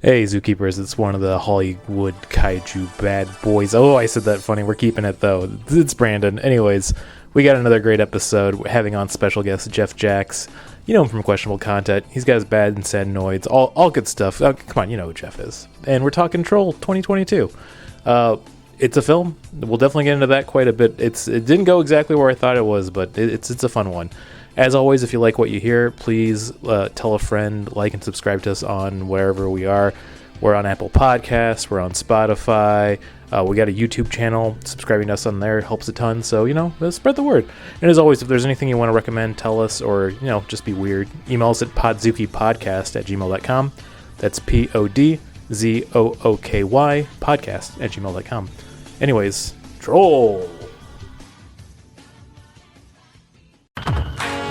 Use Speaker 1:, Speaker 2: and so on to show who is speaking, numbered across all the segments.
Speaker 1: Hey, Zookeepers, it's one of the Hollywood Kaiju bad boys. Oh, I said that funny. We're keeping it, though. It's Brandon. Anyways, we got another great episode. We're having on special guest Jeph Jacques. You know him from Questionable Content. He's got his bad and sad noids. All good stuff. Oh, come on, you know who Jeph is. And we're talking Troll 2022. It's a film. We'll definitely get into that quite a bit. It didn't go exactly where I thought it was, but it's a fun one. As always, if you like what you hear, please tell a friend, like and subscribe to us on wherever we are. We're on Apple Podcasts, we're on Spotify, we got a YouTube channel. Subscribing to us on there helps a ton, so, spread the word. And as always, if there's anything you want to recommend, tell us, or, just be weird, email us at podzukipodcast@gmail.com. That's PODZOOKY podcast@gmail.com. Anyways, Troll!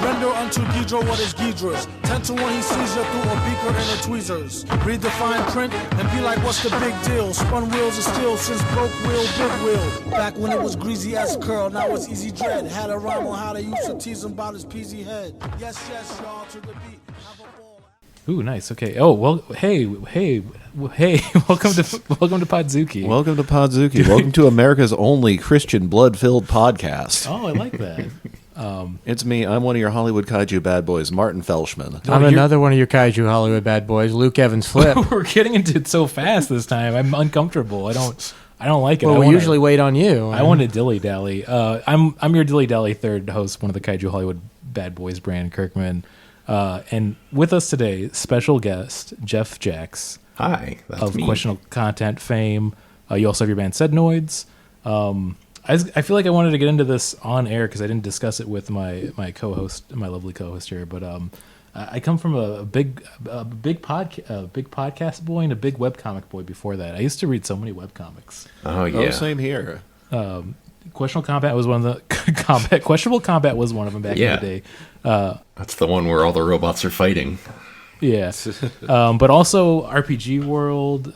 Speaker 2: Render unto Ghidra what is Ghidra's. 10 to 1 he sees you through a beaker and a tweezers. Read the fine print and be like, what's the big deal? Spun wheels of steel since broke wheel, big wheel. Back when it was greasy as a curl, now it's easy dread. Had a rhyme on how they used to tease him about his peasy head. Yes, y'all, to the beat. Have a ball.
Speaker 1: Ooh, nice. Okay. Oh, well, hey. Welcome to Podzuki.
Speaker 3: Welcome to Podzuki. Welcome to America's only Christian blood-filled podcast.
Speaker 1: Oh, I like that.
Speaker 3: It's me. I'm one of your Hollywood Kaiju bad boys, Martin Felshman.
Speaker 4: I'm another one of your Kaiju Hollywood bad boys, Luke Evans Flip.
Speaker 1: We're getting into it so fast this time. I'm uncomfortable. I don't like it.
Speaker 4: Well, we usually wait on you.
Speaker 1: I want to dilly-dally. I'm your dilly-dally third host, one of the Kaiju Hollywood bad boys, Brandon Kirkman. And with us today, special guest, Jeph Jacques.
Speaker 5: Hi, that's
Speaker 1: of
Speaker 5: me.
Speaker 1: Questionable Content fame. You also have your band Sednoids. I feel like I wanted to get into this on air because I didn't discuss it with my co-host, my lovely co-host here. But I come from a big podcast boy and a big webcomic boy before that. I used to read so many webcomics.
Speaker 5: Oh yeah,
Speaker 3: Oh, same here.
Speaker 1: Questionable Combat was one of the Questionable Combat was one of them back in the day.
Speaker 5: That's the one where all the robots are fighting.
Speaker 1: Yeah, but also RPG World.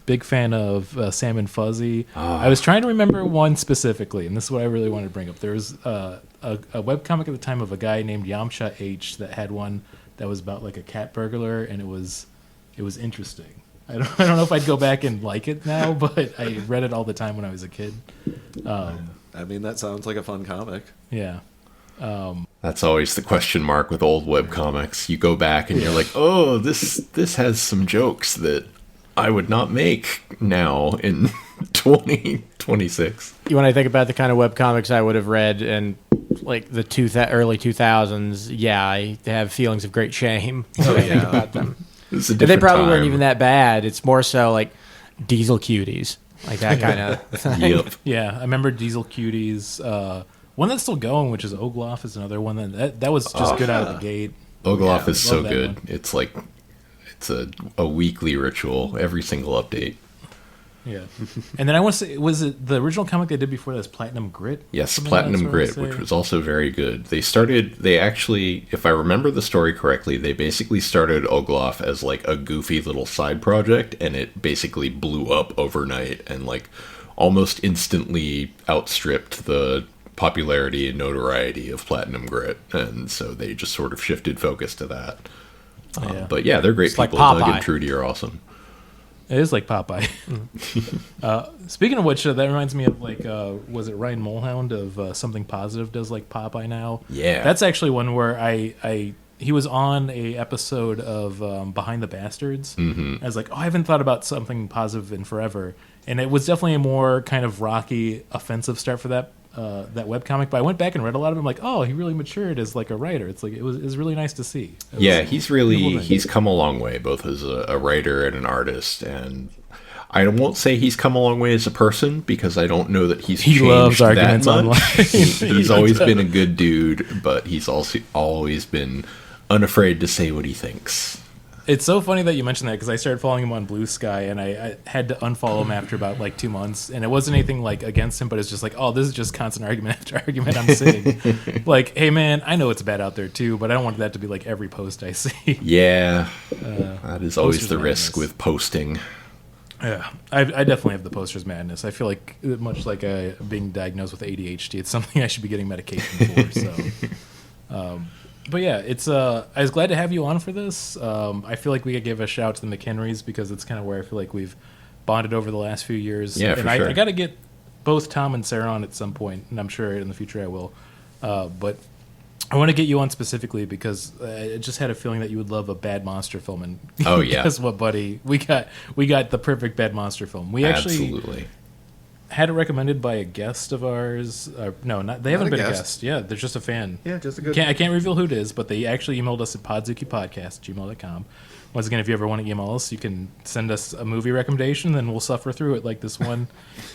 Speaker 1: Big fan of Sam and Fuzzy. I was trying to remember one specifically, and this is what I really wanted to bring up. There was a webcomic at the time of a guy named Yamcha H that had one that was about like a cat burglar, and it was interesting. I don't know if I'd go back and like it now, but I read it all the time when I was a kid.
Speaker 3: I mean, that sounds like a fun comic.
Speaker 1: Yeah.
Speaker 5: That's always the question mark with old webcomics. You go back and you're like, oh, this has some jokes that I would not make now in 2026.
Speaker 4: When I think about the kind of webcomics I would have read in like the early 2000s, yeah, I have feelings of great shame when I think about them.
Speaker 5: It's a
Speaker 4: But they
Speaker 5: different
Speaker 4: probably weren't
Speaker 5: time.
Speaker 4: even that bad. It's more so like Diesel Cuties, like that kind of thing.
Speaker 5: Yep.
Speaker 1: Yeah, I remember Diesel Cuties. One that's still going, which is Ogloff, is another one that was just good out of the gate.
Speaker 5: Ogloff
Speaker 1: Yeah,
Speaker 5: is so
Speaker 1: love that
Speaker 5: good.
Speaker 1: one.
Speaker 5: It's like a weekly ritual. Every single update.
Speaker 1: Yeah, and then I want to say, was it the original comic they did before that? Was Platinum Grit?
Speaker 5: Yes,
Speaker 1: Something
Speaker 5: Platinum
Speaker 1: like that,
Speaker 5: Grit,
Speaker 1: that's what I
Speaker 5: which
Speaker 1: say.
Speaker 5: was also very good. They actually, if I remember the story correctly, they basically started Ogloff as like a goofy little side project, and it basically blew up overnight and like almost instantly outstripped the popularity and notoriety of Platinum Grit, and so they just sort of shifted focus to that.
Speaker 1: Yeah.
Speaker 5: But yeah, they're great
Speaker 4: It's like
Speaker 5: people. Doug
Speaker 4: Popeye.
Speaker 5: and Trudy are awesome.
Speaker 1: It is like Popeye. Speaking of which, that reminds me of like, was it Ryan Mulhound of Something Positive does like Popeye now?
Speaker 5: Yeah.
Speaker 1: That's actually one where he was on a episode of Behind the Bastards. Mm-hmm. I was like, I haven't thought about Something Positive in forever, and it was definitely a more kind of rocky, offensive start for that webcomic. But I went back and read a lot of them. Like, oh, he really matured as like a writer. It's like it was really nice to see.
Speaker 5: Yeah, he's come a long way, both as a writer and an artist, and I won't say he's come a long way as a person because I don't know that he's
Speaker 1: He
Speaker 5: changed
Speaker 1: loves
Speaker 5: that
Speaker 1: arguments
Speaker 5: much.
Speaker 1: online.
Speaker 5: He's always been a good dude, but he's also always been unafraid to say what he thinks.
Speaker 1: It's so funny that you mentioned that because I started following him on Blue Sky and I had to unfollow him after about like 2 months, and it wasn't anything like against him, but it's just like, oh, this is just constant argument after argument I'm seeing. Like, hey man, I know it's bad out there too, but I don't want that to be like every post I see.
Speaker 5: Yeah, that is always
Speaker 1: posters
Speaker 5: the risk
Speaker 1: madness.
Speaker 5: with posting.
Speaker 1: Yeah, I definitely have the posters madness. I feel like much like being diagnosed with ADHD, it's something I should be getting medication for. So, But yeah, it's I was glad to have you on for this. I feel like we could give a shout out to the McHenrys because it's kind of where I feel like we've bonded over the last few years.
Speaker 5: Yeah,
Speaker 1: and
Speaker 5: for
Speaker 1: I
Speaker 5: sure.
Speaker 1: got to get both Tom and Sarah on at some point, and I'm sure in the future I will. But I want to get you on specifically because I just had a feeling that you would love a bad monster film. And
Speaker 5: Oh, yeah.
Speaker 1: guess what, buddy? We got the perfect bad monster film. We actually
Speaker 5: Absolutely.
Speaker 1: had it recommended by a guest of ours. No, not they haven't
Speaker 3: a
Speaker 1: been a
Speaker 3: guest.
Speaker 1: guest. Yeah, they're just a fan.
Speaker 3: Yeah, just a good.
Speaker 1: I can't reveal who it is, but they actually emailed us at podzukipodcast@gmail.com. Once again, if you ever want to email us, you can send us a movie recommendation, then we'll suffer through it like this one.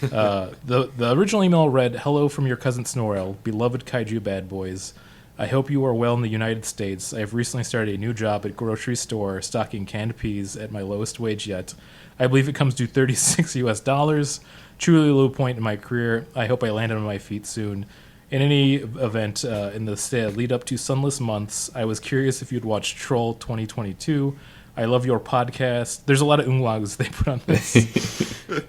Speaker 1: The original email read, "Hello from your cousin Snorrel, beloved kaiju bad boys. I hope you are well in the United States. I have recently started a new job at grocery store stocking canned peas at my lowest wage yet. I believe it comes to $36 US. Truly a low point in my career. I hope I land on my feet soon. In any event, in the lead up to Sunless Months, I was curious if you'd watch Troll 2022. I love your podcast." There's a lot of umlauts they put on this.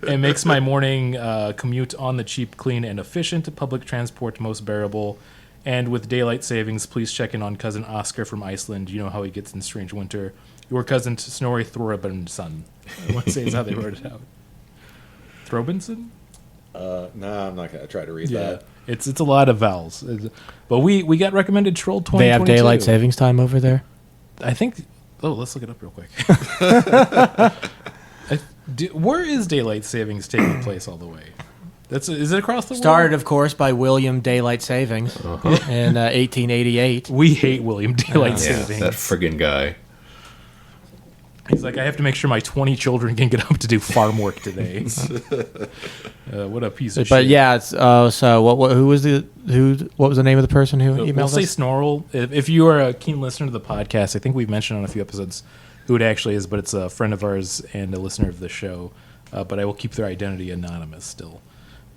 Speaker 1: "It makes my morning commute on the cheap, clean, and efficient public transport most bearable. And with daylight savings, please check in on cousin Oscar from Iceland. You know how he gets in strange winter. Your cousin Snorri Thorabensson." I want to say is how they wrote it out. Throbinson?
Speaker 3: No, I'm not going to try to read
Speaker 1: Yeah.
Speaker 3: that.
Speaker 1: It's a lot of vowels. But we got recommended Troll 2022.
Speaker 4: They have daylight savings time over there.
Speaker 1: I think... Oh, let's look it up real quick. Where is daylight savings taking place all the way? Is it across the
Speaker 4: Started,
Speaker 1: world?
Speaker 4: of course, by William Daylight Savings in 1888.
Speaker 1: We hate William Daylight
Speaker 5: Yeah,
Speaker 1: Savings.
Speaker 5: that friggin' guy.
Speaker 1: He's like, I have to make sure my 20 children can get up to do farm work today. What a piece of shit.
Speaker 4: But yeah, it's, so what? What was the name of the person who emailed
Speaker 1: We'll
Speaker 4: us?
Speaker 1: say Snorrel. If you are a keen listener to the podcast, I think we've mentioned on a few episodes who it actually is, but it's a friend of ours and a listener of the show. But I will keep their identity anonymous still.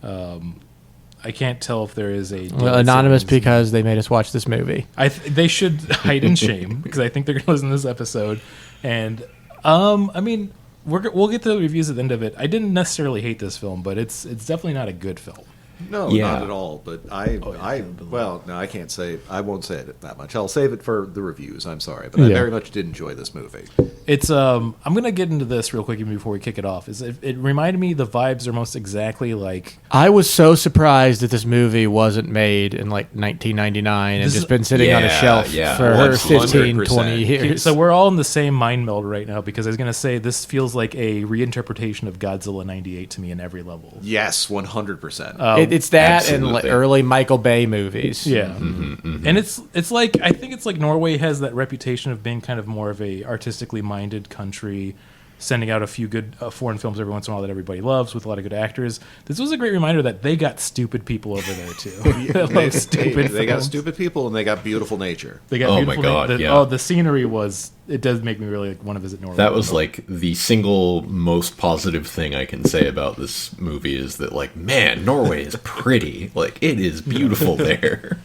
Speaker 1: I can't tell if there is a...
Speaker 4: Anonymous
Speaker 1: savings-
Speaker 4: because they made us watch this movie.
Speaker 1: they should hide in shame because I think they're going to listen to this episode. And, I mean, we'll get to the reviews at the end of it. I didn't necessarily hate this film, but it's definitely not a good film.
Speaker 3: No,
Speaker 5: Yeah.
Speaker 3: not at all. But well, no, I can't say. I won't say it that much. I'll save it for the reviews. I'm sorry, but I
Speaker 1: Yeah.
Speaker 3: very much did enjoy this movie.
Speaker 1: It's I'm gonna get into this real quick even before we kick it off. It reminded me the vibes are most exactly like
Speaker 4: I was so surprised that this movie wasn't made in like 1999 and
Speaker 1: This
Speaker 4: just
Speaker 1: is-
Speaker 4: been sitting on a
Speaker 5: Yeah,
Speaker 4: shelf
Speaker 5: yeah,
Speaker 4: for 15,
Speaker 3: 100%.
Speaker 4: 20 years.
Speaker 1: so we're all in the same mind meld right now because I was gonna say this feels like a reinterpretation of Godzilla '98 to me in every level.
Speaker 3: Yes, 100%.
Speaker 4: It's that and like
Speaker 5: Absolutely.
Speaker 4: early Michael Bay movies.
Speaker 1: Yeah, and it's like I think it's like Norway has that reputation of being kind of more of a artistically minded country, sending out a few good foreign films every once in a while that everybody loves with a lot of good actors. This was a great reminder that they got stupid people over there too. That love stupid.
Speaker 3: They got
Speaker 1: films.
Speaker 3: stupid people and they got beautiful nature.
Speaker 1: They got
Speaker 5: Oh my
Speaker 1: beautiful
Speaker 5: God,
Speaker 1: the,
Speaker 5: yeah.
Speaker 1: Oh, the scenery was. It does make me really want to visit Norway.
Speaker 5: That was like the single most positive thing I can say about this movie is that, like, man, Norway is pretty. Like, it is beautiful there.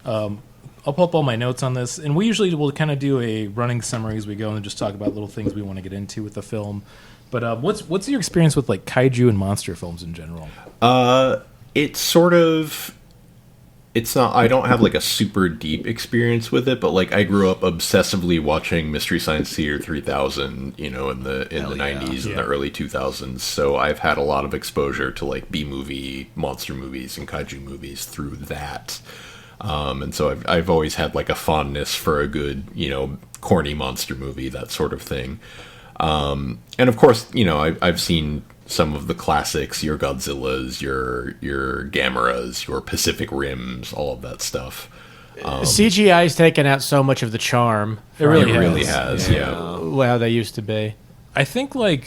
Speaker 1: I'll pull up all my notes on this, and we usually will kind of do a running summary as we go and just talk about little things we want to get into with the film. But what's your experience with like kaiju and monster films in general?
Speaker 5: It's sort of... It's not... I don't have, like, a super deep experience with it, but, like, I grew up obsessively watching Mystery Science Theater 3000, you know, in the
Speaker 3: Hell yeah.
Speaker 5: 90s and
Speaker 1: Yeah.
Speaker 5: the early 2000s, so I've had a lot of exposure to, like, B-movie monster movies and kaiju movies through that. And so I've always had, like, a fondness for a good, you know, corny monster movie, that sort of thing. And, of course, you know, I've seen some of the classics, your Godzillas, your Gameras, your Pacific Rims, all of that stuff.
Speaker 4: CGI's taken out so much of the charm.
Speaker 1: It really
Speaker 5: It
Speaker 1: has.
Speaker 5: really has, yeah.
Speaker 4: How they used to be.
Speaker 1: I think like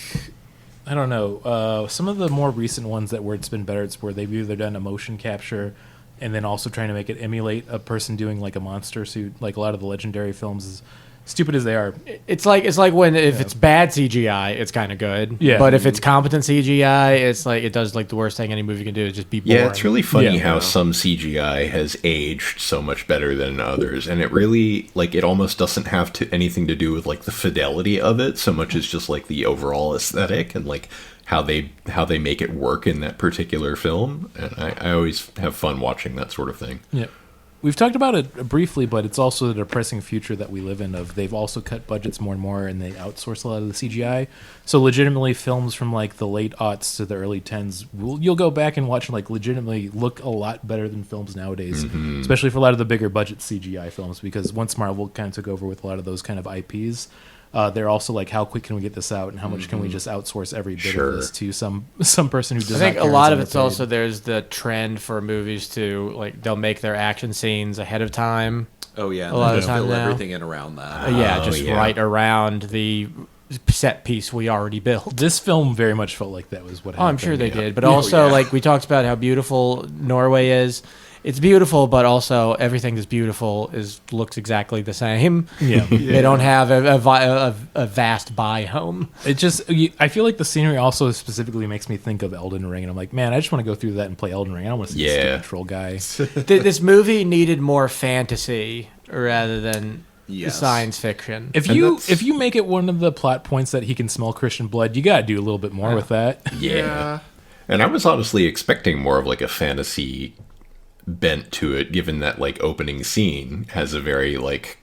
Speaker 1: I don't know some of the more recent ones that where it's been better. It's where they've either done a motion capture and then also trying to make it emulate a person doing like a monster suit. Like a lot of the legendary films, as stupid as they are.
Speaker 4: It's like when if it's bad CGI, it's kind of good.
Speaker 1: Yeah.
Speaker 4: But if it's competent CGI, it's like it does like the worst thing any movie can do is just be boring.
Speaker 5: Yeah, it's really funny
Speaker 1: Yeah.
Speaker 5: how some CGI has aged so much better than others, and it really, like, it almost doesn't have anything to do with, like, the fidelity of it so much as just, like, the overall aesthetic and, like, how they make it work in that particular film. And I always have fun watching that sort of thing.
Speaker 1: Yeah. we've talked about it briefly, but it's also the depressing future that we live in. Of they've also cut budgets more and more, and they outsource a lot of the CGI. So legitimately, films from like the late aughts to the early tens, you'll go back and watch like legitimately look a lot better than films nowadays, especially for a lot of the bigger budget CGI films. Because once Marvel kind of took over with a lot of those kind of IPs. They're also like, how quick can we get this out, and how much can we just outsource every bit of this to some person who does.
Speaker 4: I think a lot of it's also there's the trend for movies to like they'll make their action scenes ahead of time.
Speaker 3: Oh yeah,
Speaker 4: a lot of the time
Speaker 3: fill
Speaker 4: now.
Speaker 3: everything in around that.
Speaker 4: Right around the set piece we already built.
Speaker 1: This film very much felt like that was what happened.
Speaker 4: Oh, I'm sure they did, but also like we talked about how beautiful Norway is. It's beautiful, but also everything that's beautiful looks exactly the same.
Speaker 1: Yeah,
Speaker 4: they don't have a vast biome.
Speaker 1: It just, I feel like the scenery also specifically makes me think of Elden Ring, and I'm like, man, I just want to go through that and play Elden Ring. I don't want to see this stupid troll guy.
Speaker 4: This movie needed more fantasy rather than science fiction.
Speaker 1: If you make it one of the plot points that he can smell Christian blood, you got to do a little bit more with that.
Speaker 5: Yeah, and I was honestly expecting more of like a fantasy bent to it, given that like opening scene has a very like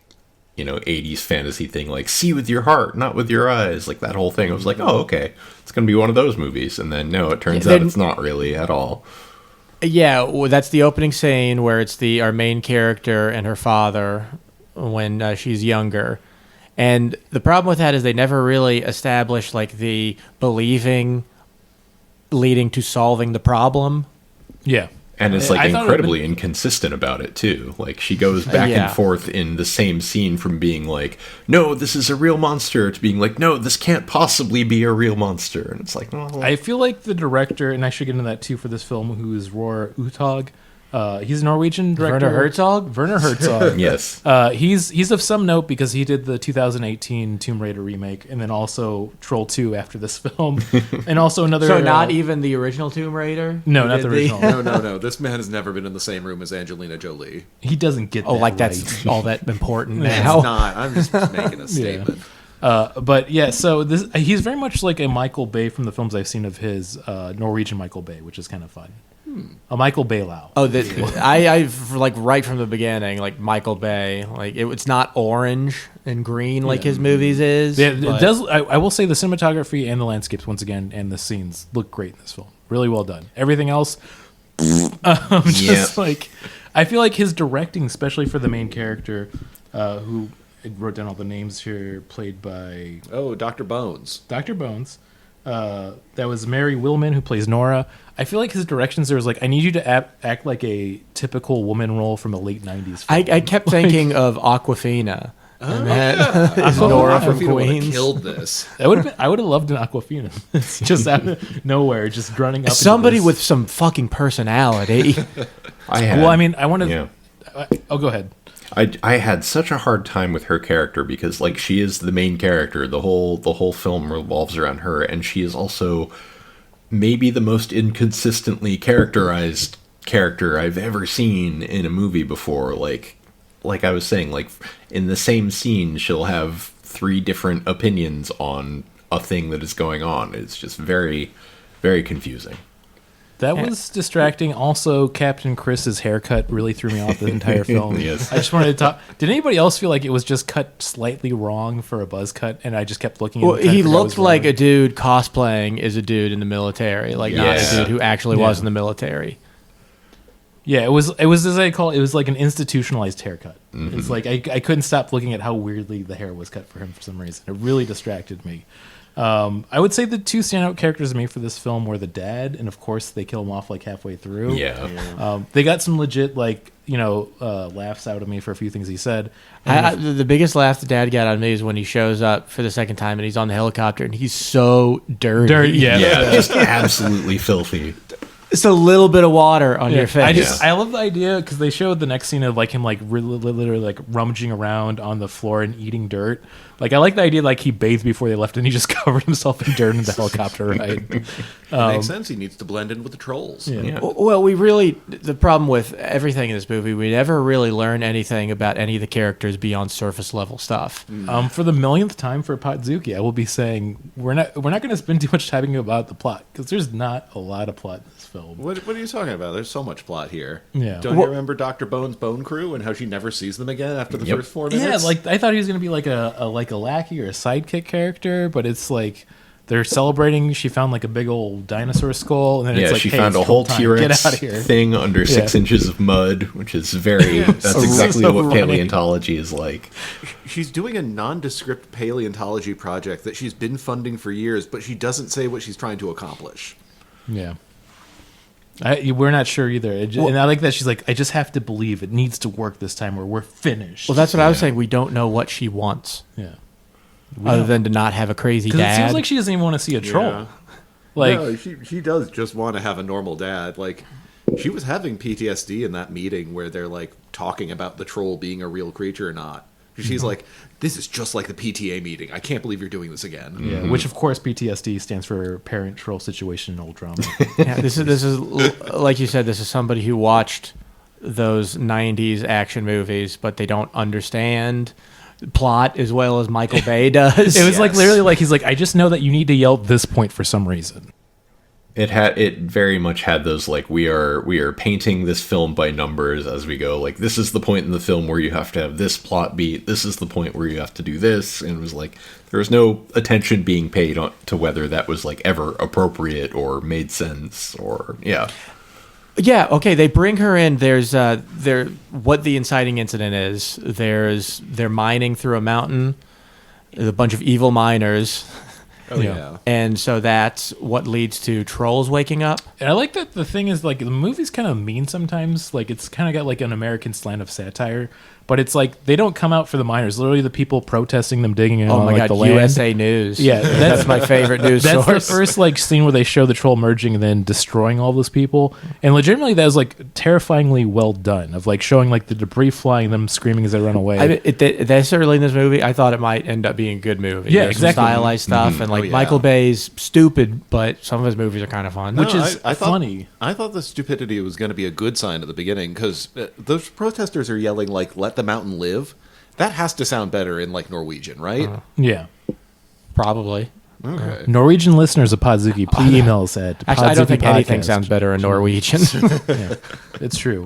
Speaker 5: 80s fantasy thing, like see with your heart, not with your eyes, like that whole thing. I was like, oh, okay, it's gonna be one of those movies, and then no, it turns out it's not really at all.
Speaker 4: Yeah, well, that's the opening scene where it's our main character and her father when she's younger, and the problem with that is they never really establish like the believing leading to solving the problem.
Speaker 1: Yeah.
Speaker 5: And it's like incredibly inconsistent about it too. Like she goes back and forth in the same scene from being like, no, this is a real monster, to being like, no, this can't possibly be a real monster. And it's like, well,
Speaker 1: I feel like the director, and I should get into that too for this film, who is Roar Uthaug. He's a Norwegian director. Werner Herzog.
Speaker 5: Yes.
Speaker 1: He's of some note because he did the 2018 Tomb Raider remake, and then also Troll 2 after this film, and also another.
Speaker 4: So not even the original Tomb Raider.
Speaker 1: No, not the original.
Speaker 3: No. This man has never been in the same room as Angelina Jolie.
Speaker 1: He doesn't get.
Speaker 4: That's all that important now.
Speaker 3: It's not. I'm just making a statement.
Speaker 1: But yeah, so he's very much like a Michael Bay from the films I've seen of his, Norwegian Michael Bay, which is kind of fun. A Michael Bay-Lau.
Speaker 4: Oh, I like right from the beginning, like Michael Bay, like it's not orange and green like his movies is.
Speaker 1: Yeah, it does. I will say the cinematography and the landscapes once again and the scenes look great in this film. Really well done. Everything else, like I feel like his directing, especially for the main character, who I wrote down all the names here, played by
Speaker 3: Dr. Bones.
Speaker 1: Dr. Bones. That was Mary Willman, who plays Nora. I feel like his directions there was like, I need you to act like a typical woman role from a late 90s film.
Speaker 4: I kept thinking of Aquafina. Nora from Queens.
Speaker 3: Killed this.
Speaker 1: I would have loved an Aquafina. It's just out of nowhere, just running up.
Speaker 4: Somebody with some fucking personality.
Speaker 1: I want to. Yeah. Oh, go ahead.
Speaker 5: I had such a hard time with her character because like she is the main character. The whole film revolves around her, and she is also maybe the most inconsistently characterized character I've ever seen in a movie before. Like I was saying, like in the same scene, she'll have 3 different opinions on a thing that is going on. It's just very, very confusing.
Speaker 1: That was distracting. Also, Captain Chris's haircut really threw me off the entire film.
Speaker 5: Yes.
Speaker 1: I just wanted to talk. Did anybody else feel like it was just cut slightly wrong for a buzz cut? And I just kept looking at
Speaker 4: he looked like a dude cosplaying as a dude in the military, like not a dude who actually was in the military.
Speaker 1: Yeah, it was as I call it was like an institutionalized haircut. Mm-hmm. It's like I couldn't stop looking at how weirdly the hair was cut for him for some reason. It really distracted me. I would say the 2 standout characters to me for this film were the dad, and of course they kill him off like halfway through.
Speaker 5: Yeah.
Speaker 1: They got some legit laughs out of me for a few things he said.
Speaker 4: The biggest laugh the dad got out of me is when he shows up for the second time and he's on the helicopter and he's so dirty.
Speaker 5: Just absolutely filthy.
Speaker 4: Just a little bit of water on your face.
Speaker 1: I love the idea because they showed the next scene of like him like literally like rummaging around on the floor and eating dirt. Like, I like the idea, like, he bathed before they left and he just covered himself in dirt in the helicopter ride.
Speaker 3: Makes sense. He needs to blend in with the trolls.
Speaker 1: Yeah.
Speaker 4: Well, the problem with everything in this movie, we never really learn anything about any of the characters beyond surface level stuff.
Speaker 1: For the millionth time for Podzuki, I will be saying we're not going to spend too much time about the plot because there's not a lot of plot in this film.
Speaker 3: What are you talking about? There's so much plot here.
Speaker 1: Yeah.
Speaker 3: Don't you remember Dr. Bone's Bone Crew and how she never sees them again after the first 4 minutes?
Speaker 1: Yeah, like I thought he was going to be like a lackey or a sidekick character, but it's like they're celebrating. She found like a big old dinosaur skull, and then it's like,
Speaker 5: she
Speaker 1: hey,
Speaker 5: found
Speaker 1: it's
Speaker 5: a whole
Speaker 1: time.
Speaker 5: T-Rex
Speaker 1: Get out of here.
Speaker 5: thing under 6 inches of mud, which is very. That's exactly
Speaker 1: so
Speaker 5: what
Speaker 1: funny.
Speaker 5: paleontology is like.
Speaker 3: She's doing a nondescript paleontology project that she's been funding for years, but she doesn't say what she's trying to accomplish.
Speaker 1: Yeah. We're not sure either. And I like that she's like, I just have to believe it needs to work this time or we're finished.
Speaker 4: Well, that's what I was saying. We don't know what she wants.
Speaker 1: Yeah.
Speaker 4: Other than to not have a crazy
Speaker 1: Because
Speaker 4: dad.
Speaker 1: it seems like she doesn't even want to see a troll.
Speaker 3: Yeah.
Speaker 1: Like,
Speaker 3: No, she does just want to have a normal dad. Like, she was having PTSD in that meeting where they're like talking about the troll being a real creature or not. She's like, this is just like the PTA meeting. I can't believe you're doing this again.
Speaker 1: yeah, which of course PTSD stands for Parent Troll Situational Drama.
Speaker 4: Yeah, this is like you said. This is somebody who watched those '90s action movies, but they don't understand plot as well as Michael Bay does.
Speaker 1: It was like literally like he's like, I just know that you need to yell at this point for some reason.
Speaker 5: It very much had those like we are painting this film by numbers as we go. Like this is the point in the film where you have to have this plot beat. This is the point where you have to do this. And it was like there was no attention being paid to whether that was like ever appropriate or made sense or yeah.
Speaker 4: Yeah, okay, they bring her in. There's what the inciting incident is. They're mining through a mountain. There's a bunch of evil miners.
Speaker 3: Oh, yeah.
Speaker 4: And so that's what leads to trolls waking up.
Speaker 1: And I like that the thing is like the movie's kind of mean sometimes. Like it's kind of got like an American slant of satire, but it's like they don't come out for the miners. Literally the people protesting them digging in on like the land.
Speaker 4: USA News.
Speaker 1: Yeah,
Speaker 4: that's my favorite news
Speaker 1: That's
Speaker 4: source.
Speaker 1: the first like scene where they show the troll merging and then destroying all those people. And legitimately that was like terrifyingly well done of like showing like the debris flying, them screaming as they run away.
Speaker 4: I mean, that's early in this movie. I thought it might end up being a good movie.
Speaker 1: Yeah,
Speaker 4: There's some
Speaker 1: exactly.
Speaker 4: stylized stuff, and like
Speaker 3: yeah.
Speaker 4: Michael Bay's stupid, but some of his movies are kind of fun.
Speaker 1: Which is
Speaker 3: I thought,
Speaker 1: funny.
Speaker 3: I thought the stupidity was going to be a good sign at the beginning because those protesters are yelling like "Let the mountain live." That has to sound better in like Norwegian, right?
Speaker 1: Yeah.
Speaker 4: Probably.
Speaker 3: Okay.
Speaker 1: Norwegian listeners of Podzuki, please email us at
Speaker 4: Actually, I don't think anything
Speaker 1: podzukipodcast.
Speaker 4: sounds better in Norwegian.
Speaker 1: Yeah, it's true.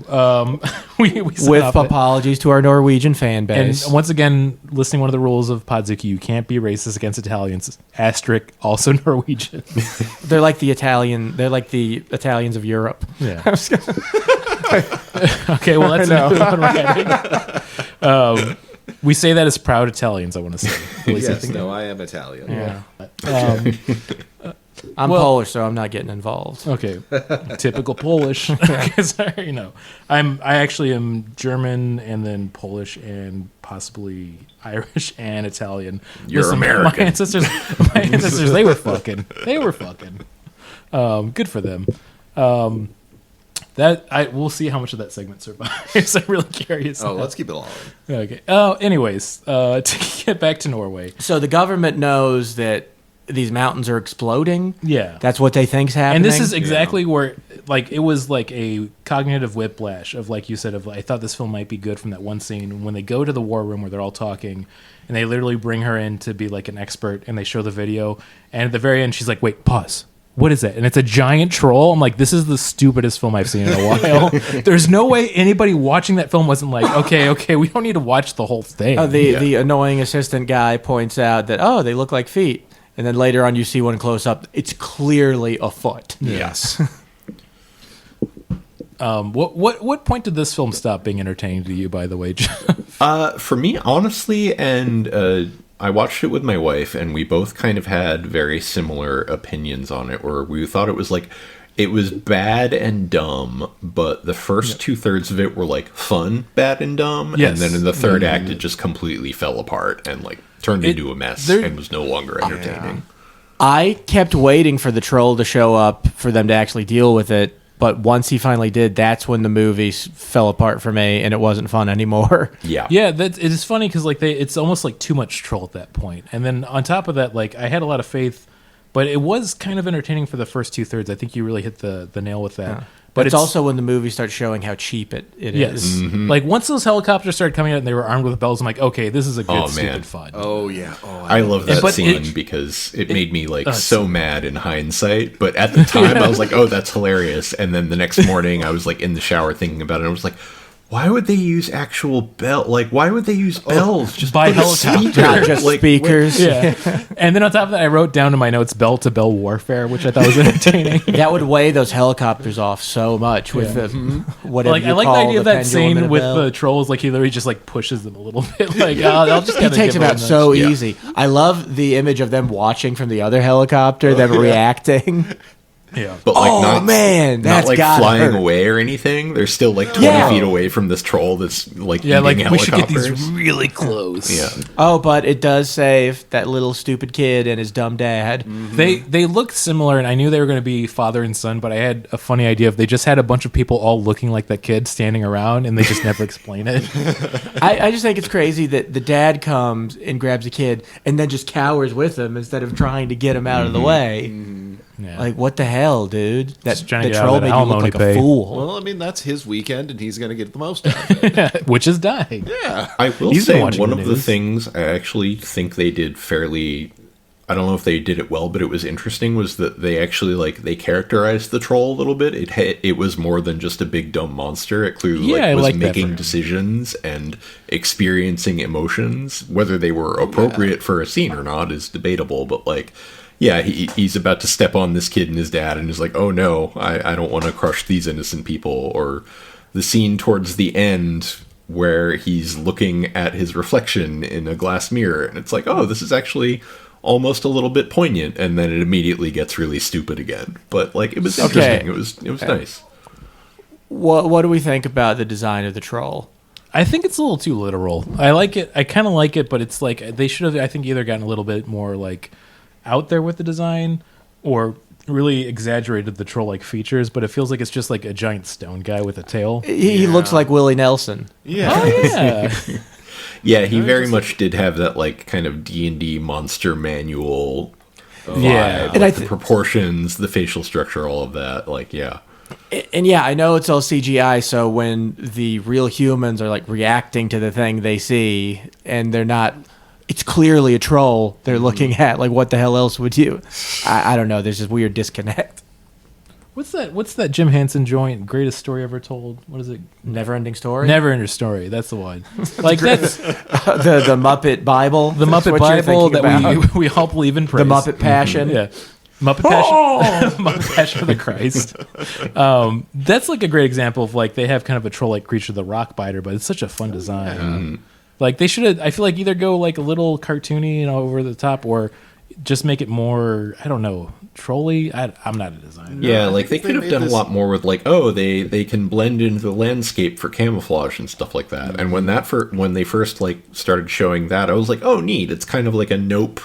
Speaker 1: We set
Speaker 4: With
Speaker 1: off it.
Speaker 4: apologies to our Norwegian fan
Speaker 1: And
Speaker 4: base.
Speaker 1: once again, listing one of the rules of Podzuki, you can't be racist against Italians. Asterisk, also Norwegian.
Speaker 4: They're like the Italians of Europe.
Speaker 1: Yeah. Okay, well, that's another one. We say that as proud Italians, I want to say. At least I
Speaker 3: Yes,
Speaker 1: think
Speaker 3: no, I am Italian.
Speaker 1: Yeah.
Speaker 4: I'm
Speaker 1: Well-
Speaker 4: Polish, so I'm not getting involved.
Speaker 1: Okay. Typical Polish. Because I actually am German and then Polish and possibly Irish and Italian.
Speaker 5: You're
Speaker 1: My
Speaker 5: American.
Speaker 1: ancestors, they were fucking. They were fucking. Good for them. We'll see how much of that segment survives. I'm really curious.
Speaker 3: Oh, let's keep it all in.
Speaker 1: Okay. Oh, anyways, to get back to Norway.
Speaker 4: So the government knows that these mountains are exploding.
Speaker 1: Yeah.
Speaker 4: That's what they think's happening.
Speaker 1: And this is exactly where, like, it was like a cognitive whiplash of, like you said, of I thought this film might be good from that one scene when they go to the war room where they're all talking, and they literally bring her in to be like an expert, and they show the video, and at the very end she's like, "Wait, pause. What is that?" And it's a giant troll. I'm like, this is the stupidest film I've seen in a while. There's no way anybody watching that film wasn't like, okay, we don't need to watch the whole thing.
Speaker 4: The annoying assistant guy points out that, oh, they look like feet. And then later on you see one close up. It's clearly a foot.
Speaker 5: Yes.
Speaker 1: What point did this film stop being entertaining to you, by the way, Jeff?
Speaker 5: For me, honestly, and I watched it with my wife, and we both kind of had very similar opinions on it, where we thought it was like, it was bad and dumb, but the first 2/3 of it were like fun, bad and dumb,
Speaker 1: Yes.
Speaker 5: and then in the third act, it just completely fell apart and like turned into a mess and was no longer entertaining.
Speaker 4: I kept waiting for the troll to show up for them to actually deal with it. But once he finally did, that's when the movie fell apart for me, and it wasn't fun anymore.
Speaker 5: Yeah.
Speaker 1: Yeah, it is funny because like it's almost like too much troll at that point. And then on top of that, like I had a lot of faith, but it was kind of entertaining for the first 2/3. I think you really hit the nail with that.
Speaker 4: Yeah.
Speaker 1: But
Speaker 4: it's also when the movie starts showing how cheap it
Speaker 1: yes,
Speaker 4: is.
Speaker 1: like once those helicopters started coming out and they were armed with bells, I'm like, okay, this is a good
Speaker 5: Oh, man.
Speaker 1: stupid fun.
Speaker 3: Oh yeah. Oh,
Speaker 5: I love that
Speaker 1: But
Speaker 5: scene because it made me like so mad in hindsight. But at the time, I was like, "Oh, that's hilarious!" And then the next morning, I was like in the shower thinking about it. And I was like, "Why would they use actual bell? Like, why would they use bells? Just
Speaker 1: by
Speaker 5: put a
Speaker 1: helicopter.
Speaker 5: speaker."
Speaker 4: Not just
Speaker 5: Like,
Speaker 4: speakers.
Speaker 1: Yeah, and then on top of that, I wrote down in my notes "bell to bell warfare," which I thought was entertaining.
Speaker 4: That would weigh those helicopters off so much with the whatever
Speaker 1: Like
Speaker 4: you
Speaker 1: I like the
Speaker 4: call
Speaker 1: idea of that
Speaker 4: pendulum and
Speaker 1: scene
Speaker 4: a
Speaker 1: with
Speaker 4: bell.
Speaker 1: the trolls. Like he literally just like pushes them a little bit. Like I'll just
Speaker 4: He
Speaker 1: kinda
Speaker 4: takes
Speaker 1: give
Speaker 4: them
Speaker 1: it
Speaker 4: out
Speaker 1: a
Speaker 4: so
Speaker 5: Yeah.
Speaker 4: easy. I love the image of them watching from the other helicopter, them reacting.
Speaker 1: yeah.
Speaker 5: But like
Speaker 4: Oh,
Speaker 5: not,
Speaker 4: man,
Speaker 5: not
Speaker 4: that's
Speaker 5: like
Speaker 4: gotta
Speaker 5: flying
Speaker 4: hurt.
Speaker 5: away or anything. They're still like 20
Speaker 4: Yeah.
Speaker 5: feet away from this troll that's like
Speaker 1: Yeah, like
Speaker 5: eating
Speaker 1: we should get
Speaker 5: helicopters.
Speaker 1: these really close.
Speaker 5: Yeah.
Speaker 4: Oh, but it does save that little stupid kid and his dumb dad.
Speaker 1: They looked similar, and I knew they were going to be father and son. But I had a funny idea if they just had a bunch of people all looking like that kid standing around, and they just never explain it.
Speaker 4: I just think it's crazy that the dad comes and grabs a kid and then just cowers with him instead of trying to get him out of the way.
Speaker 1: Yeah.
Speaker 4: Like, what the hell, dude? That
Speaker 1: Just trying to
Speaker 4: the
Speaker 1: get out of
Speaker 4: troll
Speaker 1: that
Speaker 4: made you look
Speaker 1: alimony
Speaker 4: like a
Speaker 1: pay.
Speaker 4: fool.
Speaker 3: Well, I mean, that's his weekend, and he's going to get the most out of it.
Speaker 1: Which is dying.
Speaker 5: I will
Speaker 1: He's been
Speaker 5: say
Speaker 1: watching
Speaker 5: one
Speaker 1: the
Speaker 5: of the
Speaker 1: news.
Speaker 5: things I actually think they did fairly. I don't know if they did it well, but it was interesting. Was that they actually like they characterized the troll a little bit? It was more than just a big dumb monster. It clearly
Speaker 1: Yeah, I
Speaker 5: was
Speaker 1: like that for
Speaker 5: making
Speaker 1: him.
Speaker 5: decisions and experiencing emotions. Whether they were appropriate for a scene or not is debatable. But like, yeah, he's about to step on this kid and his dad, and is like, "Oh no, I don't want to crush these innocent people." Or the scene towards the end where he's looking at his reflection in a glass mirror, and it's like, oh, this is actually almost a little bit poignant, and then it immediately gets really stupid again. But like, it was
Speaker 4: Okay.
Speaker 5: interesting. It was nice.
Speaker 4: What do we think about the design of the troll?
Speaker 1: I think it's a little too literal. I like it. I kind of like it, but it's like they should have. I think either gotten a little bit more like out there with the design, or really exaggerated the troll-like features. But it feels like it's just like a giant stone guy with a tail.
Speaker 4: He looks like Willie Nelson.
Speaker 3: Yeah.
Speaker 1: Oh yeah,
Speaker 5: Yeah, he very much did have that like kind of D&D monster manual vibe.
Speaker 1: Yeah.
Speaker 5: Like
Speaker 4: And I
Speaker 5: the
Speaker 4: th-
Speaker 5: proportions, the facial structure, all of that. Like, yeah.
Speaker 4: And yeah, I know it's all CGI, so when the real humans are like reacting to the thing they see and they're not, it's clearly a troll they're looking at. Like, what the hell else would you? I don't know. There's this weird disconnect.
Speaker 1: what's that Jim Henson joint? Greatest story ever told. What is it?
Speaker 4: Never ending story.
Speaker 1: Never Ending Story. That's the one. Like that's
Speaker 4: the Muppet Bible.
Speaker 1: the
Speaker 4: That's
Speaker 1: Muppet
Speaker 4: what you're
Speaker 1: Bible
Speaker 4: thinking
Speaker 1: that
Speaker 4: about.
Speaker 1: we all believe in.
Speaker 4: The
Speaker 1: Praise.
Speaker 4: Muppet Passion.
Speaker 1: Yeah. Muppet Passion, Muppet Passion of the Christ. That's like a great example of like they have kind of a troll-like creature, the rock biter, but it's such a fun design. Like they should have. I feel like either go like a little cartoony, over the top, or just make it more. I don't know, trolly. I'm not a designer.
Speaker 5: Yeah,
Speaker 3: I
Speaker 5: like they
Speaker 3: think they
Speaker 5: could have
Speaker 3: made
Speaker 5: done
Speaker 3: this-
Speaker 5: a lot more with like, oh, they can blend into the landscape for camouflage and stuff like that. And when they first like started showing that, I was like, oh, neat. It's kind of like a Nope,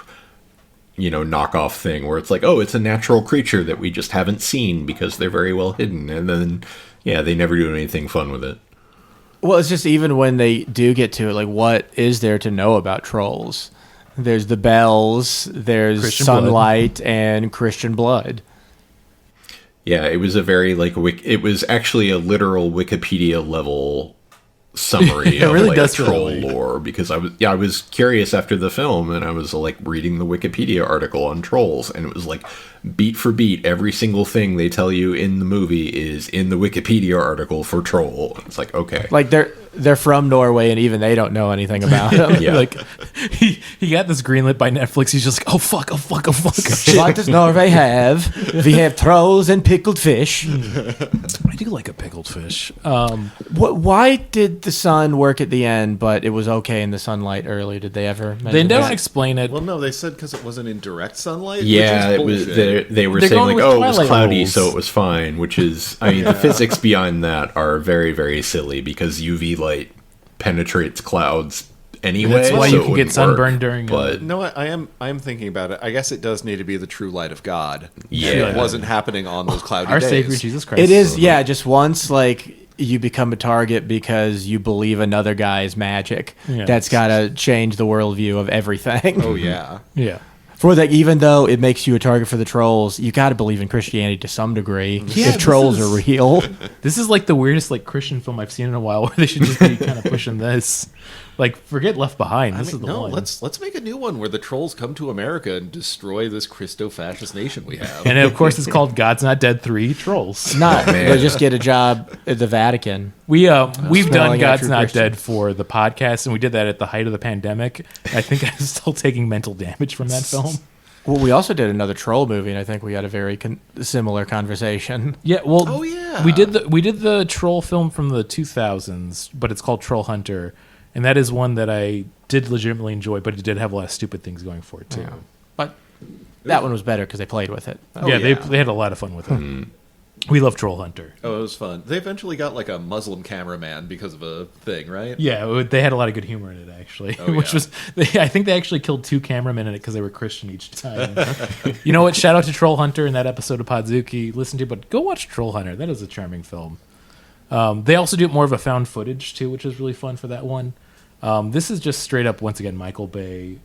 Speaker 5: knockoff thing where it's like, oh, it's a natural creature that we just haven't seen because they're very well hidden. And then, yeah, they never do anything fun with it.
Speaker 4: Well, it's just even when they do get to it, like, what is there to know about trolls? There's the bells, there's
Speaker 1: Christian
Speaker 4: sunlight, and Christian blood.
Speaker 5: Yeah, it was a very like it was actually a literal Wikipedia level summary
Speaker 1: It
Speaker 5: of
Speaker 1: really
Speaker 5: like
Speaker 1: does feel
Speaker 5: troll
Speaker 1: that way.
Speaker 5: lore because I was curious after the film and I was like reading the Wikipedia article on trolls and it was like beat for beat every single thing they tell you in the movie is in the Wikipedia article for troll. It's like, okay.
Speaker 4: Like, they're from Norway, and even they don't know anything about them.
Speaker 5: Yeah.
Speaker 1: Like he got this greenlit by Netflix. He's just like, oh fuck.
Speaker 4: What does Norway have? We have trolls and pickled fish.
Speaker 1: I do like a pickled fish.
Speaker 4: Why did the sun work at the end, but it was okay in the sunlight early? Did they ever mention
Speaker 1: They don't
Speaker 4: that?
Speaker 1: explain it.
Speaker 3: Well, no, they said because it wasn't in direct sunlight.
Speaker 5: Yeah,
Speaker 3: which
Speaker 5: it
Speaker 3: is
Speaker 5: was.
Speaker 3: bullshit.
Speaker 5: They were
Speaker 1: They're
Speaker 5: saying
Speaker 1: going
Speaker 5: like,
Speaker 1: with
Speaker 5: oh, it was
Speaker 1: Twilight
Speaker 5: cloudy,
Speaker 1: rules.
Speaker 5: so it was fine. Which is, I mean, the physics behind that are very, very silly because UV light penetrates clouds anyway.
Speaker 1: That's why
Speaker 5: so
Speaker 1: you
Speaker 5: it
Speaker 1: can get
Speaker 5: wouldn't
Speaker 1: sunburned
Speaker 5: work,
Speaker 1: during.
Speaker 5: But
Speaker 3: No, I am thinking about it. I guess it does need to be the true light of God.
Speaker 5: Yeah.
Speaker 3: And it wasn't happening on those cloudy
Speaker 1: Our
Speaker 3: days.
Speaker 1: Savior Jesus Christ.
Speaker 4: It is, yeah. Just once, like you become a target because you believe another guy is magic.
Speaker 1: Yeah.
Speaker 4: That's got to change the worldview of everything.
Speaker 3: Oh yeah.
Speaker 1: Yeah.
Speaker 4: For that, even though it makes you a target for the trolls, you got to believe in Christianity to some degree.
Speaker 1: Yeah,
Speaker 4: if
Speaker 1: this
Speaker 4: trolls
Speaker 1: is-
Speaker 4: are real,
Speaker 1: This is like the weirdest like Christian film I've seen in a while. Where they should just be kind of pushing this. Like, forget Left Behind. This is the one.
Speaker 3: let's make a new one where the trolls come to America and destroy this Christo-fascist nation we have.
Speaker 1: And of course, it's called God's Not Dead 3 Trolls.
Speaker 4: not
Speaker 5: man.
Speaker 4: they just get a job at the Vatican.
Speaker 1: We've done
Speaker 4: Smelling out
Speaker 1: God's
Speaker 4: true
Speaker 1: Not
Speaker 4: Christians.
Speaker 1: Dead for the podcast, and we did that at the height of the pandemic. I think I'm still taking mental damage from that film.
Speaker 4: Well, we also did another troll movie, and I think we had a very similar conversation.
Speaker 1: Yeah, well,
Speaker 3: Oh, yeah.
Speaker 1: we did the troll film from the 2000s, but it's called TrollHunter, and that is one that I did legitimately enjoy, but it did have a lot of stupid things going for it too.
Speaker 4: But that one was better because they played with it.
Speaker 1: Yeah,
Speaker 3: yeah.
Speaker 1: they had a lot of fun with it. We love TrollHunter.
Speaker 3: Oh, it was fun. They eventually got like a Muslim cameraman because of a thing, right?
Speaker 1: Yeah, they had a lot of good humor in it actually,
Speaker 3: Oh,
Speaker 1: which
Speaker 3: yeah.
Speaker 1: was I think they actually killed 2 cameramen in it because they were Christian each time. You know what? Shout out to TrollHunter in that episode of Podzuki. Listen to, but go watch TrollHunter. That is a charming film. They also do more of a found footage too, which is really fun for that one. This is just straight up once again Michael Bay,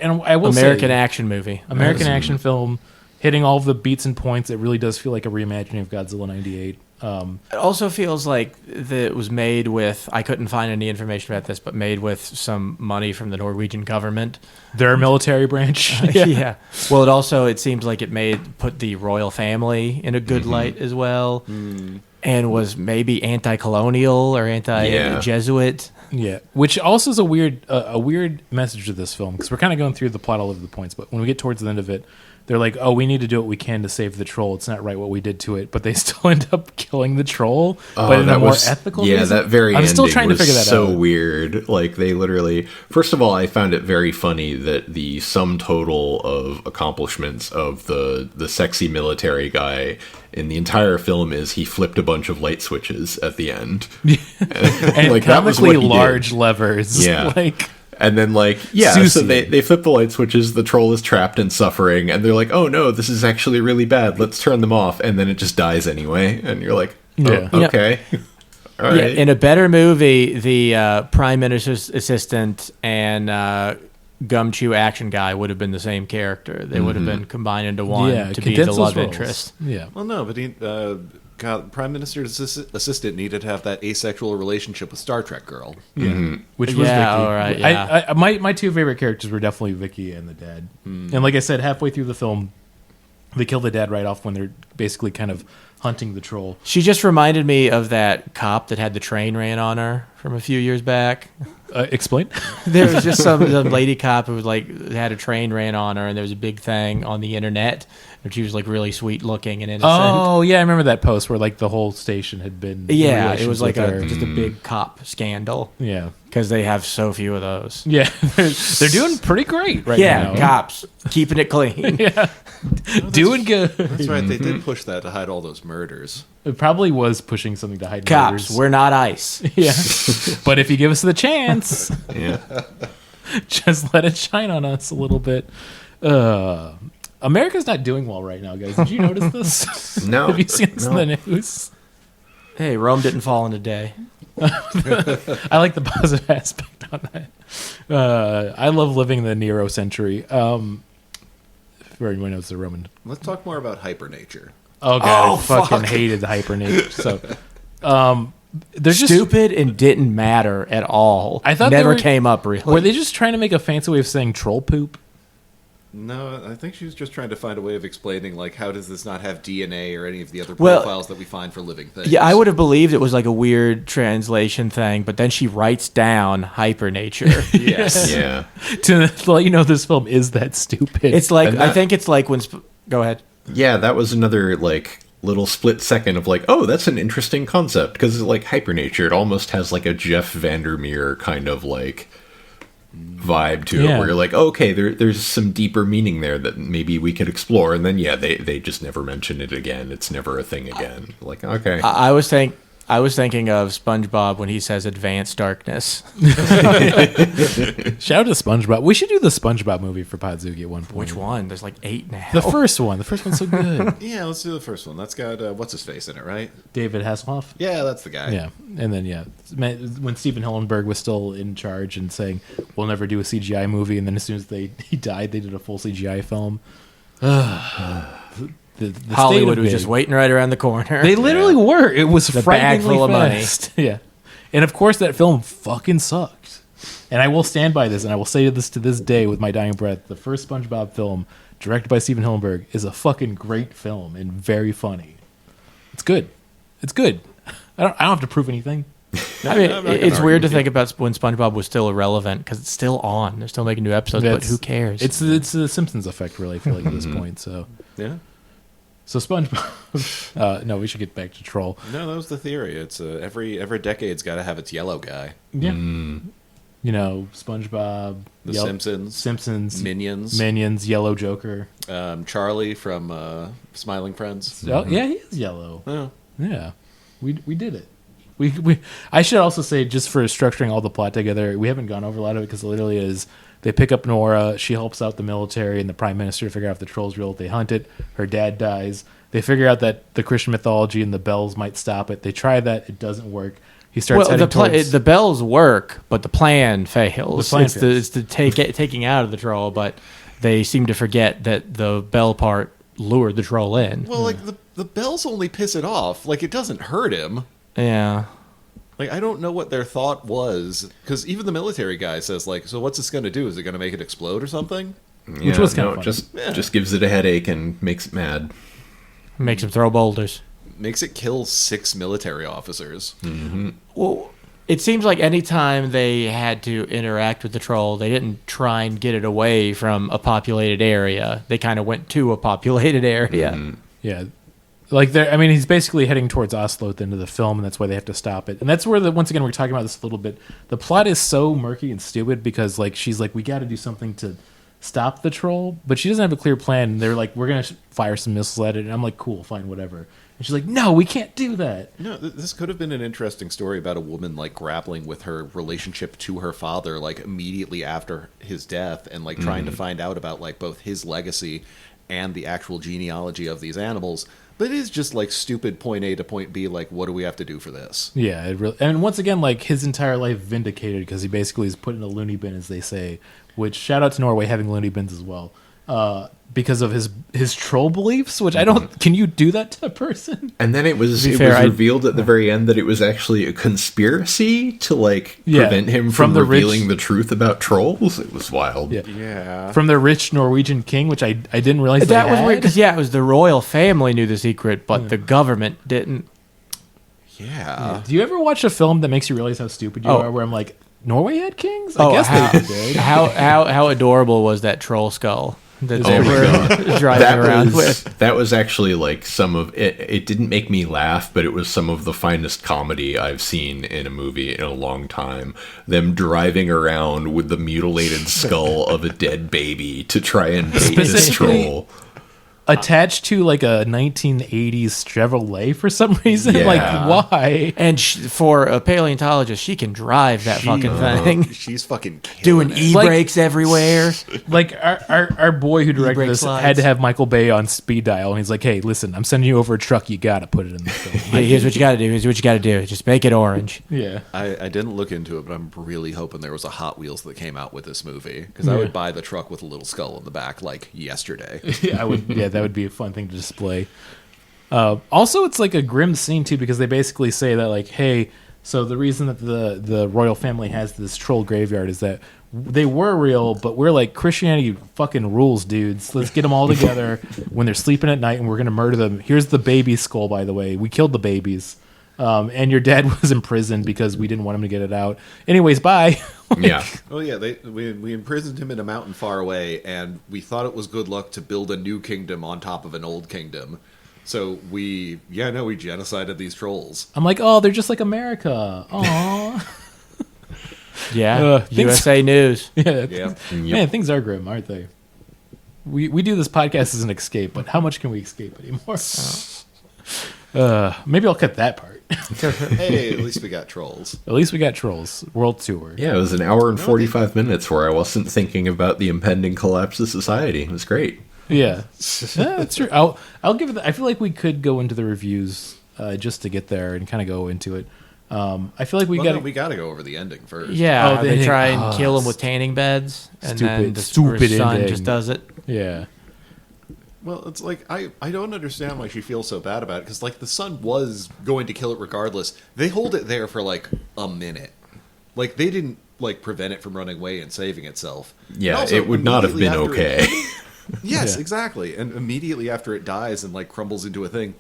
Speaker 1: and I will
Speaker 4: American
Speaker 1: say,
Speaker 4: action movie.
Speaker 1: American action film, hitting all of the beats and points. It really does feel like a reimagining of Godzilla '98.
Speaker 4: It also feels like it was made with, I couldn't find any information about this, but made with some money from the Norwegian government.
Speaker 1: Their military branch.
Speaker 4: Yeah. Well, it seems like it put the royal family in a good light as well. And was maybe anti-colonial or anti-Jesuit.
Speaker 1: Yeah, which also is a weird message to this film, because we're kind of going through the plot all over the points, but when we get towards the end of it, they're like, oh, we need to do what we can to save the troll. It's not right what we did to it, but they still end up killing the troll, but in a more ethical reason.
Speaker 5: that very
Speaker 1: I'm still
Speaker 5: ending
Speaker 1: trying to
Speaker 5: was
Speaker 1: figure that
Speaker 5: so
Speaker 1: out.
Speaker 5: weird. Like, they literally, first of all, I found it very funny that the sum total of accomplishments of the sexy military guy in the entire film is he flipped a bunch of light switches at the end.
Speaker 1: And
Speaker 5: like, that was what
Speaker 1: comically
Speaker 5: he did.
Speaker 1: large levers.
Speaker 5: Yeah.
Speaker 1: Like,
Speaker 5: And then, like, yeah, so
Speaker 1: Susie.
Speaker 5: they flip the light switches, the troll is trapped and suffering, and they're like, oh no, this is actually really bad, let's turn them off, and then it just dies anyway, and you're like, oh,
Speaker 1: Yeah.
Speaker 5: okay. All
Speaker 4: Yeah,
Speaker 5: right.
Speaker 4: in a better movie, the prime minister's assistant and gumshoe action guy would have been the same character. They would have been combined into one
Speaker 1: yeah,
Speaker 4: to be the
Speaker 1: condense those
Speaker 4: love
Speaker 1: roles.
Speaker 4: interest.
Speaker 1: Yeah.
Speaker 3: Well, no, but Prime Minister's assistant needed to have that asexual relationship with Star Trek girl.
Speaker 1: Yeah, which was
Speaker 4: Yeah,
Speaker 1: Vicky.
Speaker 4: all right, yeah.
Speaker 1: I my 2 favorite characters were definitely Vicky and the dad. And like I said, halfway through the film, they kill the dad right off when they're basically kind of hunting the troll.
Speaker 4: She just reminded me of that cop that had the train ran on her from a few years back.
Speaker 1: Explain.
Speaker 4: There was just some lady cop who was like had a train ran on her, and there was a big thing on the internet, and she was like really sweet looking and innocent.
Speaker 1: Oh yeah, I remember that post where like the whole station had been. in
Speaker 4: Yeah, it
Speaker 1: relations
Speaker 4: was like
Speaker 1: with her.
Speaker 4: just a big cop scandal
Speaker 1: Yeah.
Speaker 4: because they have so few of those.
Speaker 1: Yeah, they're doing pretty great right
Speaker 4: Yeah,
Speaker 1: now.
Speaker 4: cops keeping it clean.
Speaker 1: Yeah, doing good.
Speaker 3: That's right. They did push that to hide all those murders.
Speaker 1: It probably was pushing something to hide
Speaker 4: Cops,
Speaker 1: murders.
Speaker 4: we're not ICE.
Speaker 1: Yeah, but if you give us the chance,
Speaker 5: Yeah.
Speaker 1: just let it shine on us a little bit. America's not doing well right now, guys. Did you notice this?
Speaker 5: No.
Speaker 1: Have you seen this in the news?
Speaker 4: Hey, Rome didn't fall in a day.
Speaker 1: I like the positive aspect on that. I love living the Nero century. If everyone knows the Roman.
Speaker 3: Let's talk more about hypernature.
Speaker 1: Oh god,
Speaker 4: Oh,
Speaker 1: I fucking
Speaker 4: fuck.
Speaker 1: hated the hypernature. So, they're just
Speaker 4: Stupid and didn't matter at all.
Speaker 1: I thought they
Speaker 4: never
Speaker 1: were-
Speaker 4: came up really.
Speaker 1: Were they just trying to make a fancy way of saying troll poop?
Speaker 3: No, I think she was just trying to find a way of explaining, like, how does this not have DNA or any of the other
Speaker 4: Well,
Speaker 3: profiles that we find for living things?
Speaker 4: Yeah, I would have believed it was like a weird translation thing, but then she writes down hypernature.
Speaker 3: Yes.
Speaker 5: Yeah.
Speaker 1: To let you know this film is that stupid.
Speaker 4: It's like
Speaker 5: And
Speaker 4: I
Speaker 5: that-
Speaker 4: think it's like when. Go ahead.
Speaker 5: Yeah, that was another, like, little split second of, like, oh, that's an interesting concept. Because, like, hypernature, it almost has, like, a Jeff Vandermeer kind of, like, vibe to it.
Speaker 1: Yeah.
Speaker 5: Where you're like, oh, okay, there's some deeper meaning there that maybe we could explore. And then, yeah, they just never mention it again. It's never a thing again. Like, okay.
Speaker 4: I was I was thinking of SpongeBob when he says "advanced darkness."
Speaker 1: Shout out to SpongeBob. We should do the SpongeBob movie for Podzuki at one point.
Speaker 4: Which one? There's like 8 now.
Speaker 1: The first one. The first one's so good.
Speaker 3: Yeah, let's do the first one. That's got what's his face in it, right?
Speaker 1: David Hasselhoff.
Speaker 3: Yeah, that's the guy.
Speaker 1: Yeah, and then when Stephen Hillenburg was still in charge and saying we'll never do a CGI movie, and then as soon as he died, they did a full CGI film. The
Speaker 4: Hollywood was just waiting right around the corner.
Speaker 1: They literally were. It was
Speaker 4: the bag full of
Speaker 1: fast. Money. Yeah, and of course that film fucking sucked. And I will stand by this, and I will say this to this day with my dying breath: the first SpongeBob film, directed by Stephen Hillenburg, is a fucking great film and very funny. It's good. It's good. I don't have to prove anything.
Speaker 4: I mean, it's weird to think about when SpongeBob was still irrelevant because it's still on. They're still making new episodes, but who cares?
Speaker 1: It's the Simpsons effect, really. I feel like at this point. So
Speaker 3: yeah.
Speaker 1: So SpongeBob. No, we should get back to Troll.
Speaker 3: No, that was the theory. It's every decade's got to have its yellow guy.
Speaker 1: Yeah. You know, SpongeBob,
Speaker 3: The
Speaker 1: Simpsons,
Speaker 3: Minions,
Speaker 1: Yellow Joker,
Speaker 3: Charlie from Smiling Friends.
Speaker 1: Oh, yeah, he is yellow.
Speaker 3: Oh.
Speaker 1: Yeah, we did it. We I should also say, just for structuring all the plot together, we haven't gone over a lot of it because it literally is they pick up Nora, she helps out the military and the prime minister to figure out if the troll's real. They hunt it. Her dad dies. They figure out that the Christian mythology and the bells might stop it. They try that. It doesn't work. He starts heading towards...
Speaker 4: the bells work, but the plan fails.
Speaker 1: The plan fails.
Speaker 4: It's the taking out of the troll, but they seem to forget that the bell part lured the troll in.
Speaker 3: Well, like, the bells only piss it off. Like, it doesn't hurt him.
Speaker 4: Yeah.
Speaker 3: Like, I don't know what their thought was. Because even the military guy says, like, so what's this going to do? Is it going to make it explode or something?
Speaker 5: Yeah,
Speaker 1: which was kind of
Speaker 5: just gives it a headache and makes it mad.
Speaker 4: Makes him throw boulders.
Speaker 3: Makes it kill 6 military officers.
Speaker 5: Mm-hmm.
Speaker 4: Well, it seems like anytime they had to interact with the troll, they didn't try and get it away from a populated area. They kind of went to a populated area.
Speaker 5: Mm-hmm.
Speaker 1: Yeah. Like, I mean, he's basically heading towards Oslo at the end of the film, and that's why they have to stop it. And that's where, once again, we're talking about this a little bit. The plot is so murky and stupid because, like, she's like, we got to do something to stop the troll, but she doesn't have a clear plan. And they're like, we're going to fire some missiles at it. And I'm like, cool, fine, whatever. And she's like, no, we can't do that.
Speaker 3: No, this could have been an interesting story about a woman, like, grappling with her relationship to her father, like, immediately after his death and, like, trying to find out about, like, both his legacy and the actual genealogy of these animals. But it is just, like, stupid point A to point B, like, what do we have to do for this?
Speaker 1: Yeah, it really, and once again, like, his entire life vindicated because he basically is put in a loony bin, as they say, which, shout out to Norway having loony bins as well, because of his troll beliefs, which I don't, can you do that to a person?
Speaker 5: And then it was revealed at the very end that it was actually a conspiracy to, like, prevent him from revealing the truth about trolls. It was wild.
Speaker 3: Yeah.
Speaker 1: From the rich Norwegian king, which I didn't realize
Speaker 4: that was weird because it was the royal family knew the secret, but the government didn't.
Speaker 3: Yeah.
Speaker 1: Do you ever watch a film that makes you realize how stupid you are? Where I'm like, Norway had kings? I guess they did.
Speaker 4: How adorable was that troll skull that they were driving around with?
Speaker 5: That was actually like some of it. It didn't make me laugh, but it was some of the finest comedy I've seen in a movie in a long time. Them driving around with the mutilated skull of a dead baby to try and bait this troll.
Speaker 1: Attached to like a 1980s Chevrolet for some reason.
Speaker 5: Yeah.
Speaker 1: Like, why?
Speaker 4: And for a paleontologist, she can drive that fucking thing.
Speaker 3: She's fucking
Speaker 4: doing e-brakes everywhere.
Speaker 1: Like our boy who directed this had to have Michael Bay on speed dial, and he's like, "Hey, listen, I'm sending you over a truck. You gotta put it in the film.
Speaker 4: Hey, here's what you gotta do. Here's what you gotta do. Just make it orange."
Speaker 1: Yeah.
Speaker 3: I didn't look into it, but I'm really hoping there was a Hot Wheels that came out with this movie because I would buy the truck with a little skull in the back like yesterday.
Speaker 1: I would. Yeah, that would be a fun thing to display. Also, it's like a grim scene too because they basically say that, like, hey, so the reason that the royal family has this troll graveyard is that they were real, but we're like, Christianity fucking rules, dudes. Let's get them all together when they're sleeping at night and we're gonna murder them. Here's the baby skull, by the way. We killed the babies. And your dad was imprisoned because we didn't want him to get it out. Anyways, bye.
Speaker 5: Yeah.
Speaker 3: Oh yeah, we imprisoned him in a mountain far away, and we thought it was good luck to build a new kingdom on top of an old kingdom. So we genocided these trolls.
Speaker 1: I'm like, oh, they're just like America. Aw.
Speaker 4: Yeah. USA News.
Speaker 1: Yeah. Man, things are grim, aren't they? We do this podcast as an escape, but how much can we escape anymore? Maybe I'll cut that part.
Speaker 3: Hey, at least we got Trolls.
Speaker 1: At least we got Trolls World Tour.
Speaker 5: Yeah, it was an hour and 45 minutes where I wasn't thinking about the impending collapse of society. It was great.
Speaker 1: Yeah, that's true. I'll give it. I feel like we could go into the reviews just to get there and kind of go into it. I feel like we
Speaker 3: got to go over the ending first.
Speaker 4: Yeah,
Speaker 1: Oh, the
Speaker 4: they
Speaker 1: ending.
Speaker 4: try and kill him with tanning beds, and then the stupid son
Speaker 1: ending.
Speaker 4: just does it.
Speaker 1: Yeah.
Speaker 3: Well, it's like I don't understand why she feels so bad about it, because like the son was going to kill it regardless. They hold it there for like a minute. Like they didn't like prevent it from running away and saving itself.
Speaker 5: Yeah,
Speaker 3: Also,
Speaker 5: it would not have been
Speaker 3: immediately after
Speaker 5: okay.
Speaker 3: Yes,
Speaker 1: Yeah.
Speaker 3: exactly. And immediately after it dies and like crumbles into a thing,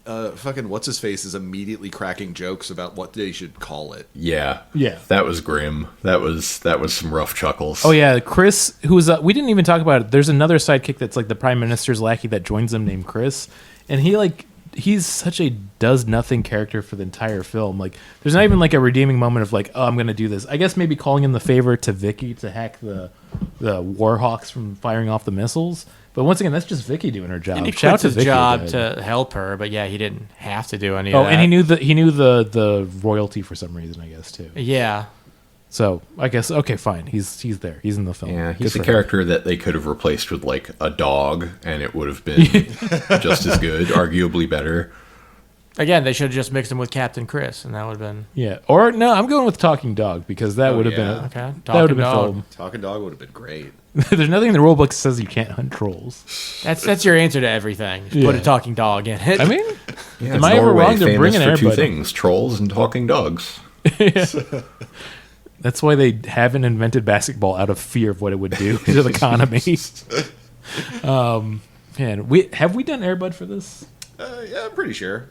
Speaker 3: fucking what's his face is immediately cracking jokes about what they should call it.
Speaker 5: Yeah.
Speaker 1: Yeah.
Speaker 5: That was grim. That was some rough chuckles.
Speaker 1: Oh yeah, Chris, who's we didn't even talk about it. There's another sidekick that's like the prime minister's lackey that joins them named Chris, and he's such a does nothing character for the entire film. Like there's not even like a redeeming moment of like, oh, I'm gonna do this. I guess maybe calling in the favor to Vicky to hack the Warhawks from firing off the missiles. But once again, that's just Vicky doing her job.
Speaker 4: And he
Speaker 1: Shout out
Speaker 4: quits
Speaker 1: to
Speaker 4: his
Speaker 1: Vicky
Speaker 4: job
Speaker 1: again.
Speaker 4: to help her, but yeah, he didn't have to do any
Speaker 1: Oh,
Speaker 4: of that.
Speaker 1: and he knew the royalty for some reason, I guess too.
Speaker 4: Yeah.
Speaker 1: So I guess okay, fine. He's there. He's in the film.
Speaker 5: Yeah,
Speaker 1: Good
Speaker 5: he's a
Speaker 1: for him.
Speaker 5: character that they could have replaced with like a dog, and it would have been just as good, arguably better.
Speaker 4: Again, they should have just mixed him with Captain Chris, and that would have been
Speaker 1: Yeah, or no, I'm going with Talking Dog because that would have
Speaker 3: yeah.
Speaker 1: been
Speaker 4: okay.
Speaker 1: that would have been
Speaker 4: Dog.
Speaker 1: film.
Speaker 3: Talking dog would have been great.
Speaker 1: There's nothing in the rule book that says you can't hunt trolls.
Speaker 4: That's your answer to everything. Just put a
Speaker 1: Yeah.
Speaker 4: talking dog in it.
Speaker 1: I mean,
Speaker 5: Yeah,
Speaker 1: am I ever
Speaker 5: Norway
Speaker 1: wrong? They're
Speaker 5: famous
Speaker 1: bringing
Speaker 5: for two
Speaker 1: everybody.
Speaker 5: things: trolls and talking dogs.
Speaker 1: That's why they haven't invented basketball out of fear of what it would do to the economy. Man, have we done Airbud for this?
Speaker 3: Yeah, I'm pretty sure.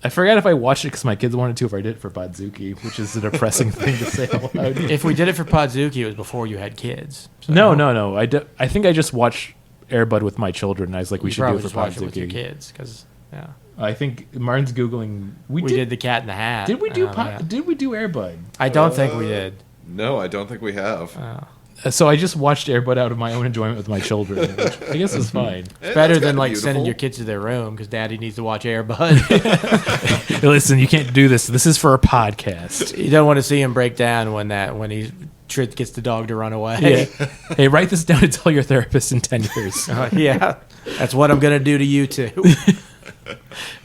Speaker 1: I forgot if I watched it because my kids wanted to. If I did it for Podzuki, which is a depressing thing to say out loud.
Speaker 4: if we did it for Podzuki, it was before you had kids. So
Speaker 1: No. I think I just watched Airbud with my children. And I was like, we
Speaker 4: you
Speaker 1: should do
Speaker 4: probably
Speaker 1: it for
Speaker 4: just watched it with your
Speaker 1: Podzuki.
Speaker 4: kids, because yeah,
Speaker 1: I think Martin's googling.
Speaker 4: we did the Cat in the Hat.
Speaker 1: Did we do?
Speaker 4: Yeah.
Speaker 1: Did we do Airbud?
Speaker 4: I don't think we did.
Speaker 3: No, I don't think we have.
Speaker 1: So I just watched Airbud out of my own enjoyment with my children, which I guess is fine.
Speaker 4: It's better
Speaker 3: that's
Speaker 4: than
Speaker 3: kinda
Speaker 4: like
Speaker 3: beautiful.
Speaker 4: sending your kids to their room because Daddy needs to watch Airbud.
Speaker 1: Hey, listen, you can't do this. This is for a podcast.
Speaker 4: You don't want to see him break down when he gets the dog to run away.
Speaker 1: Yeah. Hey, write this down and tell your therapist in 10 years.
Speaker 4: Yeah, that's what I'm gonna do to you too.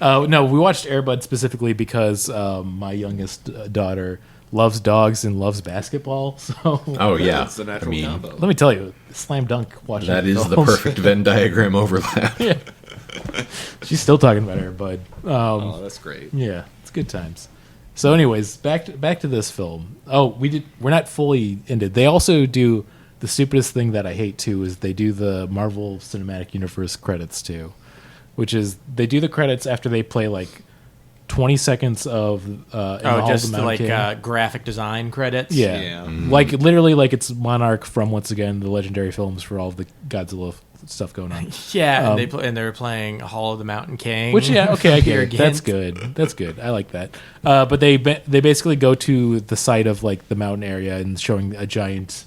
Speaker 1: No, we watched Airbud specifically because my youngest daughter loves dogs and loves basketball. So
Speaker 5: Oh yeah,
Speaker 3: It's the natural combo.
Speaker 1: let me tell you, slam dunk watching
Speaker 5: that is the
Speaker 1: films.
Speaker 5: perfect Venn diagram overlap.
Speaker 1: Yeah. She's still talking about Airbud.
Speaker 3: Oh, that's great.
Speaker 1: Yeah, it's good times. So, anyways, back to this film. Oh, we're not fully ended. They also do the stupidest thing that I hate too is they do the Marvel Cinematic Universe credits too, which is they do the credits after they play like 20 seconds of in the Hall of
Speaker 4: Just
Speaker 1: the Mountain
Speaker 4: like
Speaker 1: King.
Speaker 4: graphic design credits.
Speaker 1: Yeah.
Speaker 3: Yeah.
Speaker 1: Like literally like it's Monarch from once again the legendary films for all of the Godzilla stuff going on.
Speaker 4: Yeah, and they're playing Hall of the Mountain King.
Speaker 1: Which yeah, okay, I get
Speaker 4: Peer
Speaker 1: it. That's
Speaker 4: Gynt.
Speaker 1: good. That's good. I like that. But they basically go to the site of like the mountain area and showing a giant,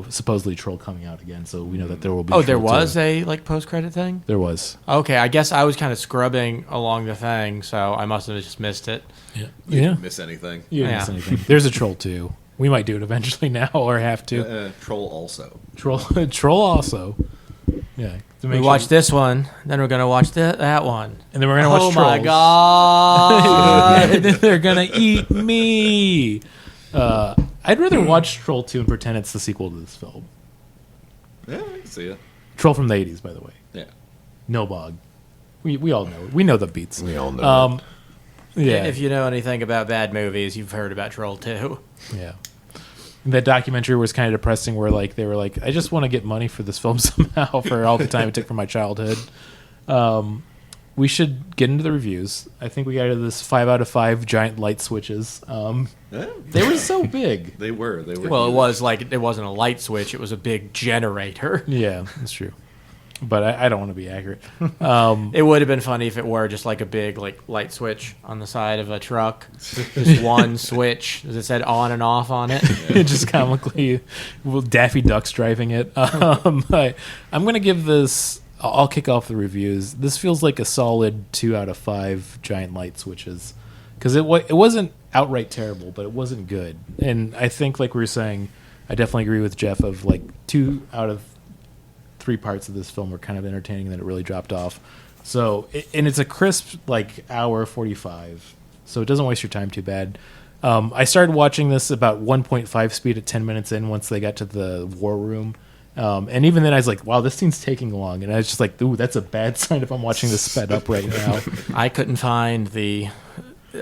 Speaker 1: supposedly troll coming out again. So we know that there will be.
Speaker 4: Oh, there
Speaker 1: Troll
Speaker 4: was
Speaker 1: 2.
Speaker 4: a like post credit thing.
Speaker 1: There was.
Speaker 4: Okay, I guess I was kind of scrubbing along the thing, so I must have just missed it.
Speaker 1: Yeah.
Speaker 3: You
Speaker 1: Yeah.
Speaker 3: didn't miss anything.
Speaker 1: You didn't miss
Speaker 4: Yeah.
Speaker 1: anything. There's a troll too. We might do it eventually now or have to.
Speaker 3: Troll also.
Speaker 1: Troll also. Yeah. To
Speaker 4: We
Speaker 1: make
Speaker 4: watched
Speaker 1: sure-
Speaker 4: this one, then we're gonna watch that one.
Speaker 1: and then we're gonna watch
Speaker 4: Oh
Speaker 1: Trolls.
Speaker 4: my god!
Speaker 1: And then they're gonna eat me. I'd rather watch Troll 2 and pretend it's the sequel to this film.
Speaker 3: Yeah, I can see it.
Speaker 1: Troll from the 80s, by the way.
Speaker 3: Yeah.
Speaker 1: No bog. We all know it. We know the beats.
Speaker 5: We all know.
Speaker 1: Yeah.
Speaker 4: If you know anything about bad movies, you've heard about Troll 2.
Speaker 1: Yeah. And that documentary was kind of depressing where like they were like, I just want to get money for this film somehow for all the time it took from my childhood. We should get into the reviews. I think we got this 5 out of 5 giant light switches.
Speaker 3: Yeah,
Speaker 1: They were so big.
Speaker 3: they were.
Speaker 4: Well, it wasn't a light switch; it was a big generator.
Speaker 1: Yeah, that's true. But I don't want to be accurate.
Speaker 4: It would have been funny if it were just like a big like light switch on the side of a truck, just one switch that said on and off on it.
Speaker 1: Just comically, Daffy Duck's driving it. I'm going to give this. I'll kick off the reviews. This feels like a solid 2 out of 5 giant light switches. because it wasn't outright terrible, but it wasn't good. And I think, like we were saying, I definitely agree with Jeff of like 2 out of 3 parts of this film were kind of entertaining, and then it really dropped off. So, and it's a crisp like hour 45, so it doesn't waste your time too bad. I started watching this about 1.5 speed at 10 minutes in once they got to the war room. And even then I was like, wow, this scene's taking long. And I was just like, ooh, that's a bad sign if I'm watching this sped up right now.
Speaker 4: I couldn't find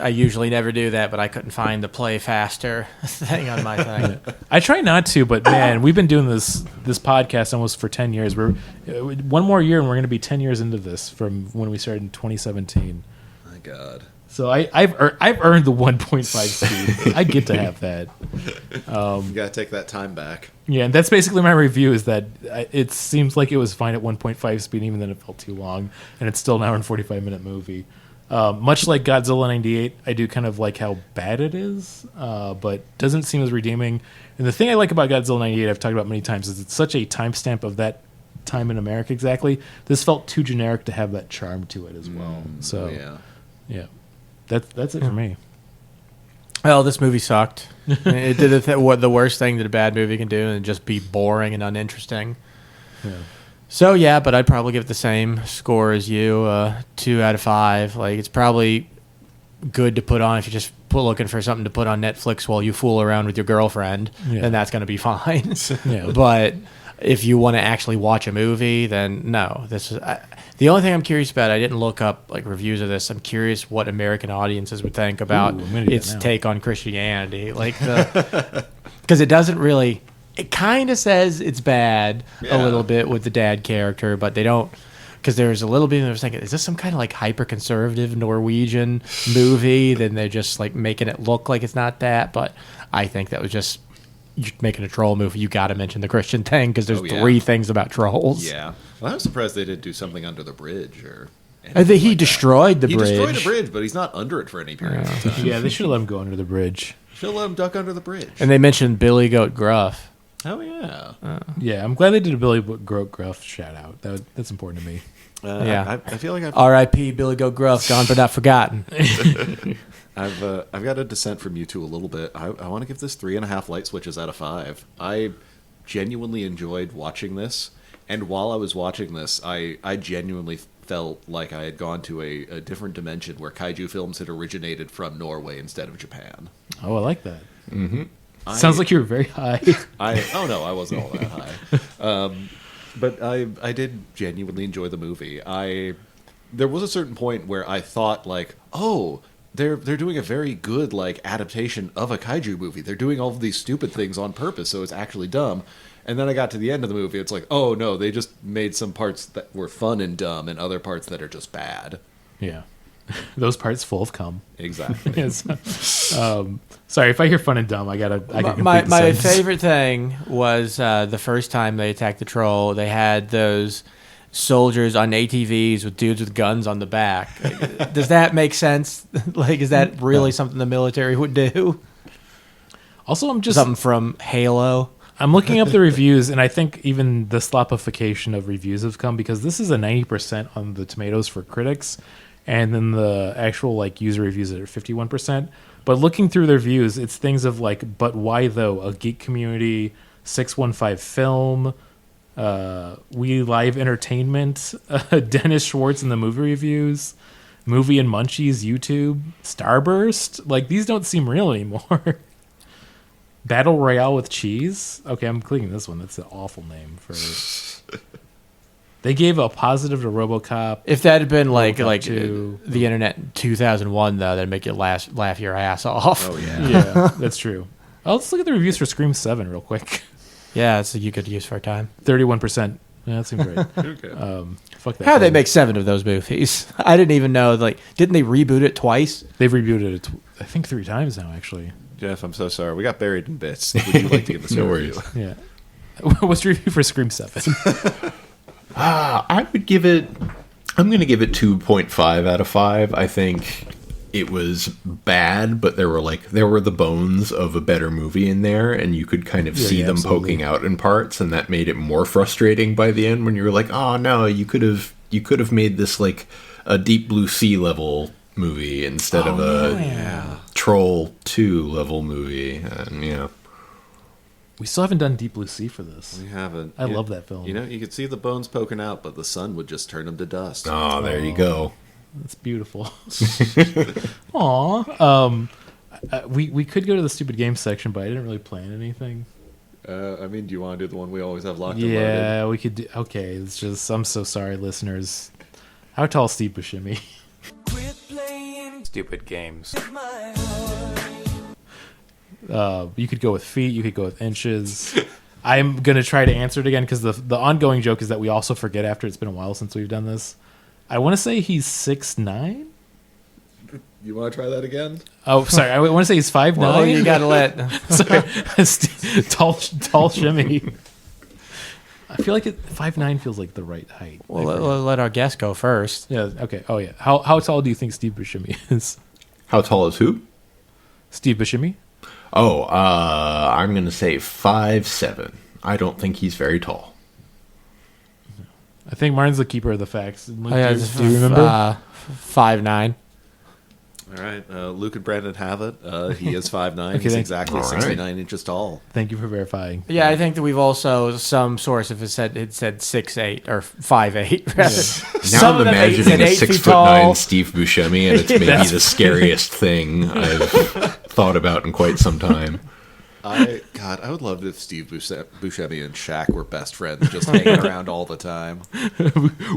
Speaker 4: I usually never do that, but I couldn't find the play faster thing on my thing.
Speaker 1: I try not to, but man, we've been doing this podcast almost for 10 years. We're one more year and we're going to be 10 years into this from when we started in 2017.
Speaker 3: My God.
Speaker 1: So I've earned the 1.5 speed. I get to have that.
Speaker 3: You got to take that time back.
Speaker 1: Yeah, and that's basically my review, is that it seems like it was fine at 1.5 speed, even then it felt too long, and it's still an hour and 45-minute movie. Much like Godzilla 98, I do kind of like how bad it is, but doesn't seem as redeeming. And the thing I like about Godzilla 98, I've talked about many times, is it's such a timestamp of that time in America exactly. This felt too generic to have that charm to it as well. So, yeah. That's it for me.
Speaker 4: Well, this movie sucked. It did the worst thing that a bad movie can do, and just be boring and uninteresting.
Speaker 1: Yeah.
Speaker 4: So yeah, but I'd probably give it the same score as you, 2 out of 5. Like, it's probably good to put on if you're just looking for something to put on Netflix while you fool around with your girlfriend.
Speaker 1: Yeah.
Speaker 4: Then that's going to be fine.
Speaker 1: Yeah.
Speaker 4: But if you want to actually watch a movie, then no. This is the only thing I'm curious about. I didn't look up like reviews of this. I'm curious what American audiences would think about its take on Christianity, like because it doesn't really. It kind of says it's bad a little bit with the dad character, but they don't. Because there's a little bit. I was thinking, is this some kind of like hyper conservative Norwegian movie? Then they're just like making it look like it's not that. But I think that was just. You're making a troll movie, you got to mention the Christian thing because there's 3 things about trolls.
Speaker 3: Yeah. Well, I was surprised they didn't do something under the bridge or.
Speaker 4: I think he destroyed the bridge.
Speaker 3: He destroyed the bridge, but he's not under it for any period of time.
Speaker 1: Yeah, they should have let him go under the bridge.
Speaker 3: Should have let him duck under the bridge.
Speaker 4: And they mentioned Billy Goat Gruff.
Speaker 3: Oh yeah.
Speaker 1: Yeah, I'm glad they did a Billy Goat Gruff shout out. That's important to me.
Speaker 4: Yeah.
Speaker 3: I feel like
Speaker 4: R.I.P. Billy Goat Gruff, gone but not forgotten.
Speaker 3: I've got a dissent from you two a little bit. I want to give this 3.5 light switches out of 5. I genuinely enjoyed watching this, and while I was watching this, I genuinely felt like I had gone to a different dimension where kaiju films had originated from Norway instead of Japan.
Speaker 1: Oh, I like that. Mm-hmm. Sounds like you were very high.
Speaker 3: Oh no, I wasn't all that high. But I did genuinely enjoy the movie. There was a certain point where I thought like, oh, they're doing a very good like adaptation of a kaiju movie. They're doing all of these stupid things on purpose, so it's actually dumb. And then I got to the end of the movie, it's like, oh no, they just made some parts that were fun and dumb, and other parts that are just bad.
Speaker 1: Yeah, those parts full of cum.
Speaker 3: Exactly.
Speaker 1: Yes. Sorry if I hear fun and dumb. I can
Speaker 4: my favorite thing was the first time they attacked the troll. They had those soldiers on ATVs with dudes with guns on the back. Does that make sense? Like, is that really something the military would do?
Speaker 1: Also, I'm just
Speaker 4: something from Halo.
Speaker 1: I'm looking up the reviews, and I think even the slopification of reviews have come because this is a 90% on the tomatoes for critics, and then the actual like user reviews are 51%. But looking through their reviews, it's things of like, but why though? A geek community, 615 film, We Live Entertainment, Dennis Schwartz in the movie reviews, Movie and Munchies YouTube, Starburst. Like, these don't seem real anymore. Battle Royale with Cheese. Okay, I'm clicking this one. That's an awful name for. They gave a positive to RoboCop.
Speaker 4: If that had been like
Speaker 1: 2.
Speaker 4: The internet in 2001, though, that'd make you laugh your ass off.
Speaker 3: Oh yeah,
Speaker 1: yeah, that's true. Let's look at the reviews for Scream 7 real quick.
Speaker 4: Yeah, it's a you could use for our time.
Speaker 1: 31%. Yeah, that seems right.
Speaker 3: Okay.
Speaker 1: Fuck that.
Speaker 4: How did they make 7 of those movies? I didn't even know. Like, didn't they reboot it twice?
Speaker 1: They've rebooted it, I think 3 times now, actually.
Speaker 3: Jeff, I'm so sorry. We got buried in bits. Would you like to give this
Speaker 5: No
Speaker 3: a
Speaker 5: worries.
Speaker 3: review?
Speaker 1: Yeah. What's your review for Scream 7?
Speaker 5: I would give it. I'm going to give it 2.5 out of 5. I think it was bad, but there were the bones of a better movie in there, and you could kind of see them
Speaker 1: absolutely.
Speaker 5: poking out in parts, and that made it more frustrating by the end when you were like, oh no, you could have made this like a Deep Blue Sea level movie instead of a Troll 2 level movie. And,
Speaker 1: We still haven't done Deep Blue Sea for this.
Speaker 3: We haven't.
Speaker 1: I love that film.
Speaker 3: You could see the bones poking out, but the sun would just turn them to dust.
Speaker 5: Oh, there you go.
Speaker 1: That's beautiful. Aw. We could go to the stupid games section, but I didn't really plan anything.
Speaker 3: Do you want to do the one we always have locked and loaded?
Speaker 1: Yeah, we could do... Okay, it's just... I'm so sorry, listeners. How tall is Steve Buscemi? Stupid games. You could go with feet. You could go with inches. I'm going to try to answer it again because the ongoing joke is that we also forget after it's been a while since we've done this. I want to say he's 6'9".
Speaker 3: You want to try that again?
Speaker 1: Oh, sorry. I want to say he's 5'9".
Speaker 4: Well, you got to let...
Speaker 1: Sorry. tall shimmy. I feel like 5'9" feels like the right height.
Speaker 4: Well, let our guest go first.
Speaker 1: Yeah, okay. Oh, yeah. How tall do you think Steve Buscemi is?
Speaker 5: How tall is who?
Speaker 1: Steve Buscemi?
Speaker 5: Oh, I'm going to say 5'7". I don't think he's very tall.
Speaker 1: I think Martin's the keeper of the facts. Luke,
Speaker 4: Do you remember? 5'9".
Speaker 3: All right. Luke and Brandon have it. He is 5'9".
Speaker 1: Okay,
Speaker 3: He's exactly
Speaker 5: all right.
Speaker 3: 69 inches tall.
Speaker 1: Thank you for verifying.
Speaker 4: Yeah, I think that we've also, some source, if it said 6'8" or 5'8", rather.
Speaker 5: Now
Speaker 4: Some
Speaker 5: I'm
Speaker 4: of them
Speaker 5: imagining a
Speaker 4: 8 feet
Speaker 5: 6'9"
Speaker 4: tall.
Speaker 5: Steve Buscemi, and it's maybe the scariest thing I've thought about in quite some time.
Speaker 3: I would love if Steve Buscemi and Shaq were best friends, just hanging around all the time.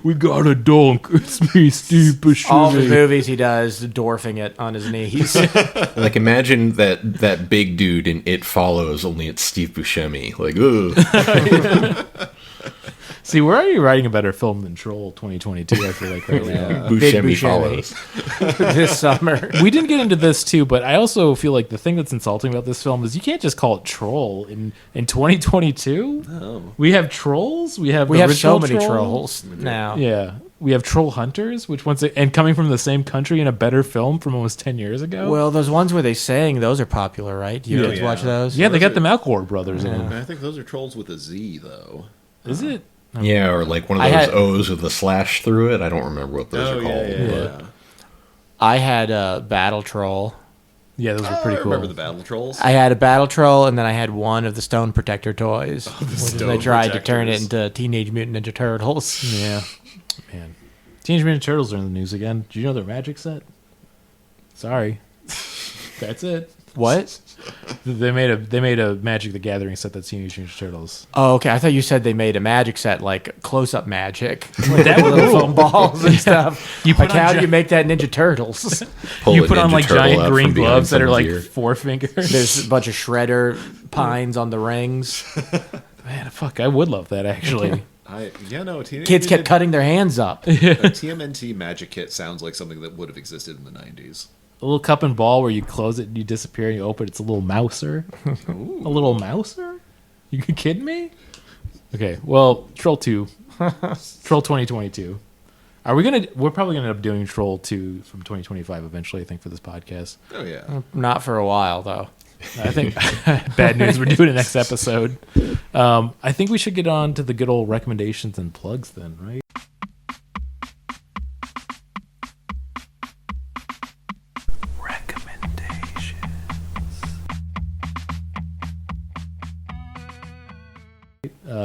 Speaker 1: We got a dunk. It's me, Steve Buscemi.
Speaker 4: All the movies he does, dwarfing it on his knees.
Speaker 5: Like, imagine that big dude in It Follows, only it's Steve Buscemi. Like, ugh.
Speaker 1: See, we're already writing a better film than Troll 2022, I feel like, right now.
Speaker 5: Buscemi
Speaker 4: Buscemi.
Speaker 5: follows.
Speaker 4: This summer.
Speaker 1: We didn't get into this, too, but I also feel like the thing that's insulting about this film is you can't just call it Troll in 2022.
Speaker 3: No.
Speaker 1: We have Trolls. We have
Speaker 4: We have so
Speaker 1: original
Speaker 4: many trolls now.
Speaker 1: Yeah. We have Troll Hunters, which and coming from the same country in a better film from almost 10 years ago.
Speaker 4: Well, those ones where they sang, those are popular, right? Do you
Speaker 1: Yeah.
Speaker 4: guys watch those?
Speaker 1: Yeah, they got the Malcor brothers in it.
Speaker 3: I think those are trolls with a Z, though.
Speaker 1: Is it?
Speaker 5: Yeah, or like one of
Speaker 4: I
Speaker 5: those
Speaker 4: had-
Speaker 5: O's with a slash through it. I don't remember what those are called. but-
Speaker 4: I had a battle troll.
Speaker 1: Yeah, those were
Speaker 3: I
Speaker 1: pretty cool.
Speaker 3: remember the battle trolls.
Speaker 4: I had a battle troll, and then I had one of the Stone Protector toys.
Speaker 3: Stone
Speaker 4: They tried to turn it
Speaker 3: Protectors.
Speaker 4: into Teenage Mutant Ninja Turtles.
Speaker 1: Yeah. Man. Teenage Mutant Ninja Turtles are in the news again. Did you know their magic set? Sorry. That's it.
Speaker 4: What?
Speaker 1: They made a Magic the Gathering set that's Teenage Mutant Ninja Turtles.
Speaker 4: Oh, okay. I thought you said they made a magic set, like close-up magic. That with little foam balls and stuff.
Speaker 1: You put
Speaker 4: Like, how
Speaker 1: on
Speaker 4: do you make that Ninja Turtles?
Speaker 5: Pull
Speaker 1: You
Speaker 5: a
Speaker 1: put on
Speaker 5: Ninja
Speaker 1: like
Speaker 5: Turtle
Speaker 1: giant
Speaker 5: out
Speaker 1: green
Speaker 5: from behind
Speaker 1: gloves that are
Speaker 5: someone's
Speaker 1: like
Speaker 5: ear.
Speaker 1: 4 fingers.
Speaker 4: There's a bunch of shredder pines on the rings.
Speaker 1: Man, fuck, I would love that actually.
Speaker 4: Kids kept cutting their hands up.
Speaker 3: A TMNT magic kit sounds like something that would have existed in the 90s.
Speaker 1: A little cup and ball where you close it and you disappear and you open it. It's a little mouser. A little mouser? You kidding me? Okay, well, Troll 2. Troll 2022. We're probably gonna end up doing Troll 2 from 2025 eventually, I think, for this podcast.
Speaker 3: Oh, yeah.
Speaker 4: Not for a while, though.
Speaker 1: I think bad news. We're doing it next episode. I think we should get on to the good old recommendations and plugs then, right?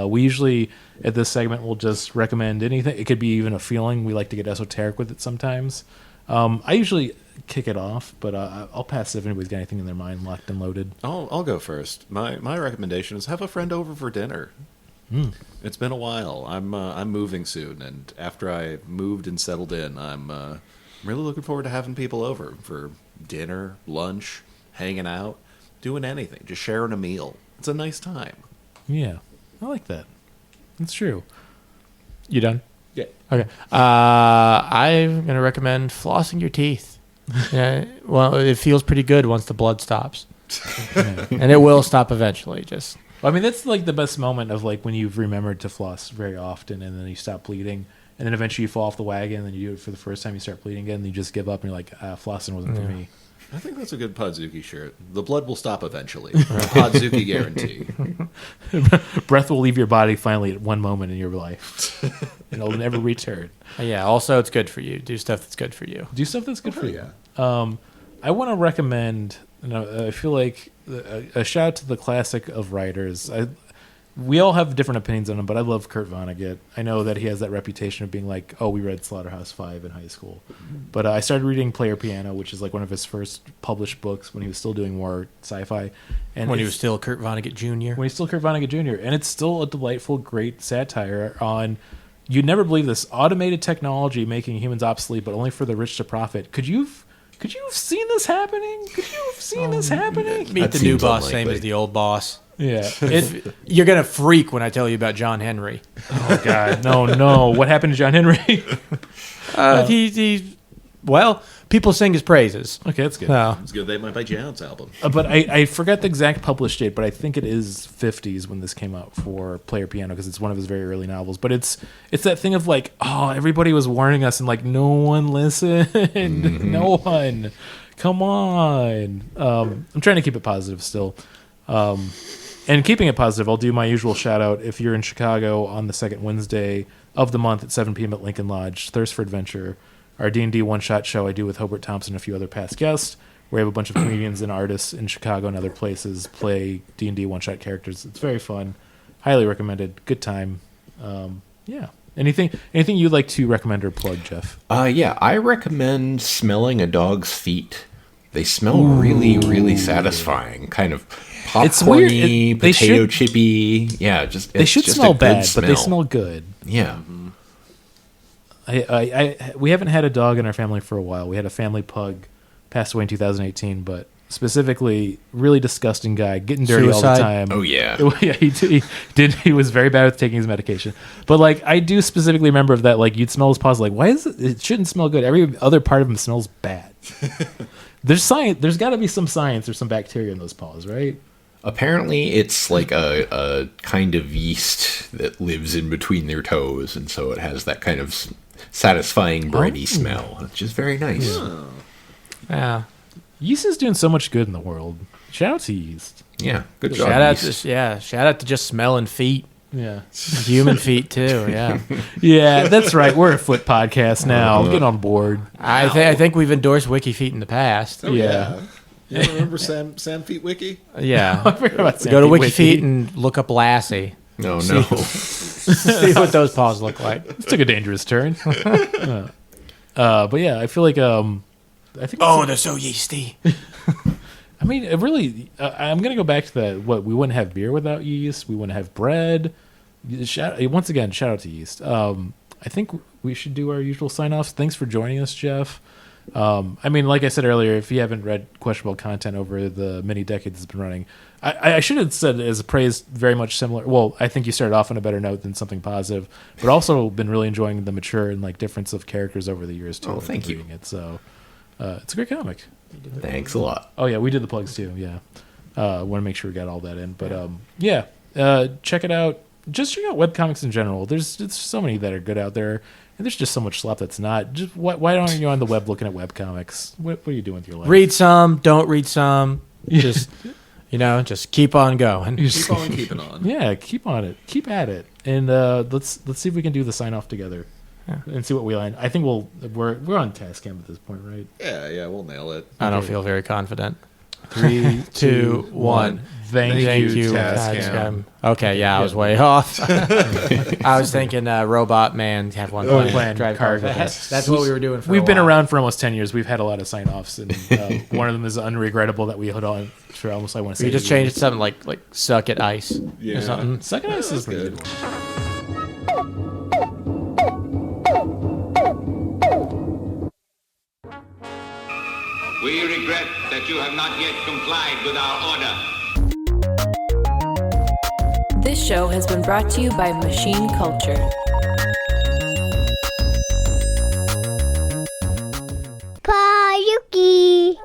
Speaker 1: We usually, at this segment, will just recommend anything. It could be even a feeling. We like to get esoteric with it sometimes. I usually kick it off, but I'll pass if anybody's got anything in their mind locked and loaded.
Speaker 3: I'll go first. My recommendation is have a friend over for dinner. It's been a while. I'm moving soon, and after I moved and settled in, I'm really looking forward to having people over for dinner, lunch, hanging out, doing anything, just sharing a meal. It's a nice time.
Speaker 1: Yeah, I like that. That's true. You done?
Speaker 3: Yeah.
Speaker 4: Okay. I'm going to recommend flossing your teeth. Yeah, well, it feels pretty good once the blood stops. And it will stop eventually. Just
Speaker 1: I mean, that's like the best moment of like when you've remembered to floss very often and then you stop bleeding and then eventually you fall off the wagon, and then you do it for the first time, you start bleeding again, and you just give up, and you're like, flossing wasn't for me.
Speaker 3: I think that's a good Podzuki shirt. The blood will stop eventually. Podzuki guarantee.
Speaker 1: Breath will leave your body finally at one moment in your life, and it'll never return.
Speaker 4: Yeah. Also, it's good for you. Do stuff that's good for you.
Speaker 1: Do stuff that's good for you.
Speaker 3: Yeah.
Speaker 1: I want to recommend. I feel like a shout out to the classic of writers. We all have different opinions on him, but I love Kurt Vonnegut. I know that he has that reputation of being like, oh, we read Slaughterhouse-5 in high school. But I started reading Player Piano, which is like one of his first published books when he was still doing more sci-fi. And
Speaker 4: When he was still Kurt Vonnegut Jr.
Speaker 1: When he's still Kurt Vonnegut Jr. And it's still a delightful, great satire on, you'd never believe this, automated technology making humans obsolete, but only for the rich to profit. Could you have seen this happening? Could you have seen this happening?
Speaker 4: Meet
Speaker 5: That
Speaker 4: the new
Speaker 5: seems
Speaker 4: boss,
Speaker 5: unlikely.
Speaker 4: same as the old boss.
Speaker 1: Yeah.
Speaker 4: You're gonna freak when I tell you about John Henry.
Speaker 1: Oh, God. No. What happened to John Henry?
Speaker 4: Well, people sing his praises.
Speaker 1: Okay, that's good.
Speaker 4: So,
Speaker 3: It's good they might buy Janet's album.
Speaker 1: But I forgot the exact published date, but I think it is 50s when this came out for Player Piano, because it's one of his very early novels. But it's that thing of like, oh, everybody was warning us, and like no one listened.
Speaker 5: Mm-hmm.
Speaker 1: No one. Come on. I'm trying to keep it positive still. And keeping it positive, I'll do my usual shout out. If you're in Chicago on the second Wednesday of the month at 7 p.m. at Lincoln Lodge, Thirst for Adventure, our D&D one-shot show I do with Hobart Thompson and a few other past guests, where we have a bunch of comedians and artists in Chicago and other places play D&D one-shot characters. It's very fun. Highly recommended. Good time. Yeah. Anything you'd like to recommend or plug, Jeff?
Speaker 5: Yeah, I recommend smelling a dog's feet. They smell really, really satisfying. Kind of
Speaker 1: It's weird.
Speaker 5: popcorny,
Speaker 1: They
Speaker 5: potato
Speaker 1: should-
Speaker 5: chippy. Yeah,
Speaker 1: They should
Speaker 5: just
Speaker 1: smell
Speaker 5: a good
Speaker 1: bad, but they
Speaker 5: smell.
Speaker 1: smell good.
Speaker 5: Yeah.
Speaker 1: We haven't had a dog in our family for a while. We had a family pug, passed away in 2018, but specifically, really disgusting guy, getting dirty all the
Speaker 4: Suicide?
Speaker 1: time.
Speaker 5: Oh, yeah.
Speaker 1: Yeah, he did. He was very bad with taking his medication. But like, I do specifically remember of that. Like, you'd smell his paws. Like, why is it? It shouldn't smell good. Every other part of him smells bad. There's science. There's got to be some science or some bacteria in those paws, right?
Speaker 5: Apparently, it's like a kind of yeast that lives in between their toes, and so it has that kind of satisfying bready smell, which is very nice.
Speaker 4: yeah.
Speaker 1: Yeast is doing so much good in the world. Shout out to yeast.
Speaker 5: Yeah, good job.
Speaker 4: Shout out
Speaker 5: yeast.
Speaker 4: shout out to just smelling feet,
Speaker 1: Yeah.
Speaker 4: human feet too. Yeah.
Speaker 1: Yeah, that's right. We're a foot podcast now. Get on board.
Speaker 4: I think we've endorsed WikiFeet in the past.
Speaker 3: Oh,
Speaker 1: Yeah.
Speaker 3: You remember Sam Feet Wiki?
Speaker 4: Yeah.
Speaker 1: I forgot about
Speaker 4: Go to
Speaker 1: Sam
Speaker 4: WikiFeet
Speaker 1: Wiki.
Speaker 4: and look up Lassie.
Speaker 5: No, no.
Speaker 4: See what those paws look like.
Speaker 1: This took a dangerous turn. But yeah, I feel like I think.
Speaker 4: Oh, they're so yeasty.
Speaker 1: I mean, it really. I'm gonna go back to that. What, we wouldn't have beer without yeast. We wouldn't have bread. Once again, shout out to yeast. I think we should do our usual sign-offs. Thanks for joining us, Jeff. I mean, like I said earlier, if you haven't read questionable content over the many decades it's been running, I should have said as a praise very much similar. Well, I think you started off on a better note than something positive, but also been really enjoying the mature and like difference of characters over the years too.
Speaker 5: Oh, thank you.
Speaker 1: Reading it, so it's a great comic.
Speaker 5: Thanks a lot.
Speaker 1: Oh yeah, we did the plugs too. Yeah, want to make sure we got all that in. But check it out. Just check out webcomics in general. There's so many that are good out there, and there's just so much slop that's not. Just why aren't you on the web looking at webcomics? What are you doing with your life?
Speaker 4: Read some, don't read some. Just just keep on going.
Speaker 3: Keep on keeping on.
Speaker 1: Yeah, keep on it. Keep at it. And let's see if we can do the sign off together. And see what we land. I think we're on task cam at this point, right?
Speaker 3: Yeah, we'll nail it.
Speaker 4: I don't feel very confident.
Speaker 1: 3,
Speaker 4: 2, 1.
Speaker 1: Thank you,
Speaker 4: Tascam. Okay, yeah, I was way off. I was thinking Robot Man have one plan. Drive
Speaker 1: cargo.
Speaker 4: That's what we were doing for
Speaker 1: We've
Speaker 4: a
Speaker 1: been
Speaker 4: while.
Speaker 1: around for almost 10 years. We've had a lot of sign-offs, and one of them is unregrettable that we held on for almost, I want to say.
Speaker 4: We just changed it to something like suck at ice
Speaker 3: Yeah.
Speaker 4: or something.
Speaker 1: Second ice is pretty
Speaker 3: good.
Speaker 1: good.
Speaker 6: We regret that you have not yet complied with our order.
Speaker 7: This show has been brought to you by Machine Culture.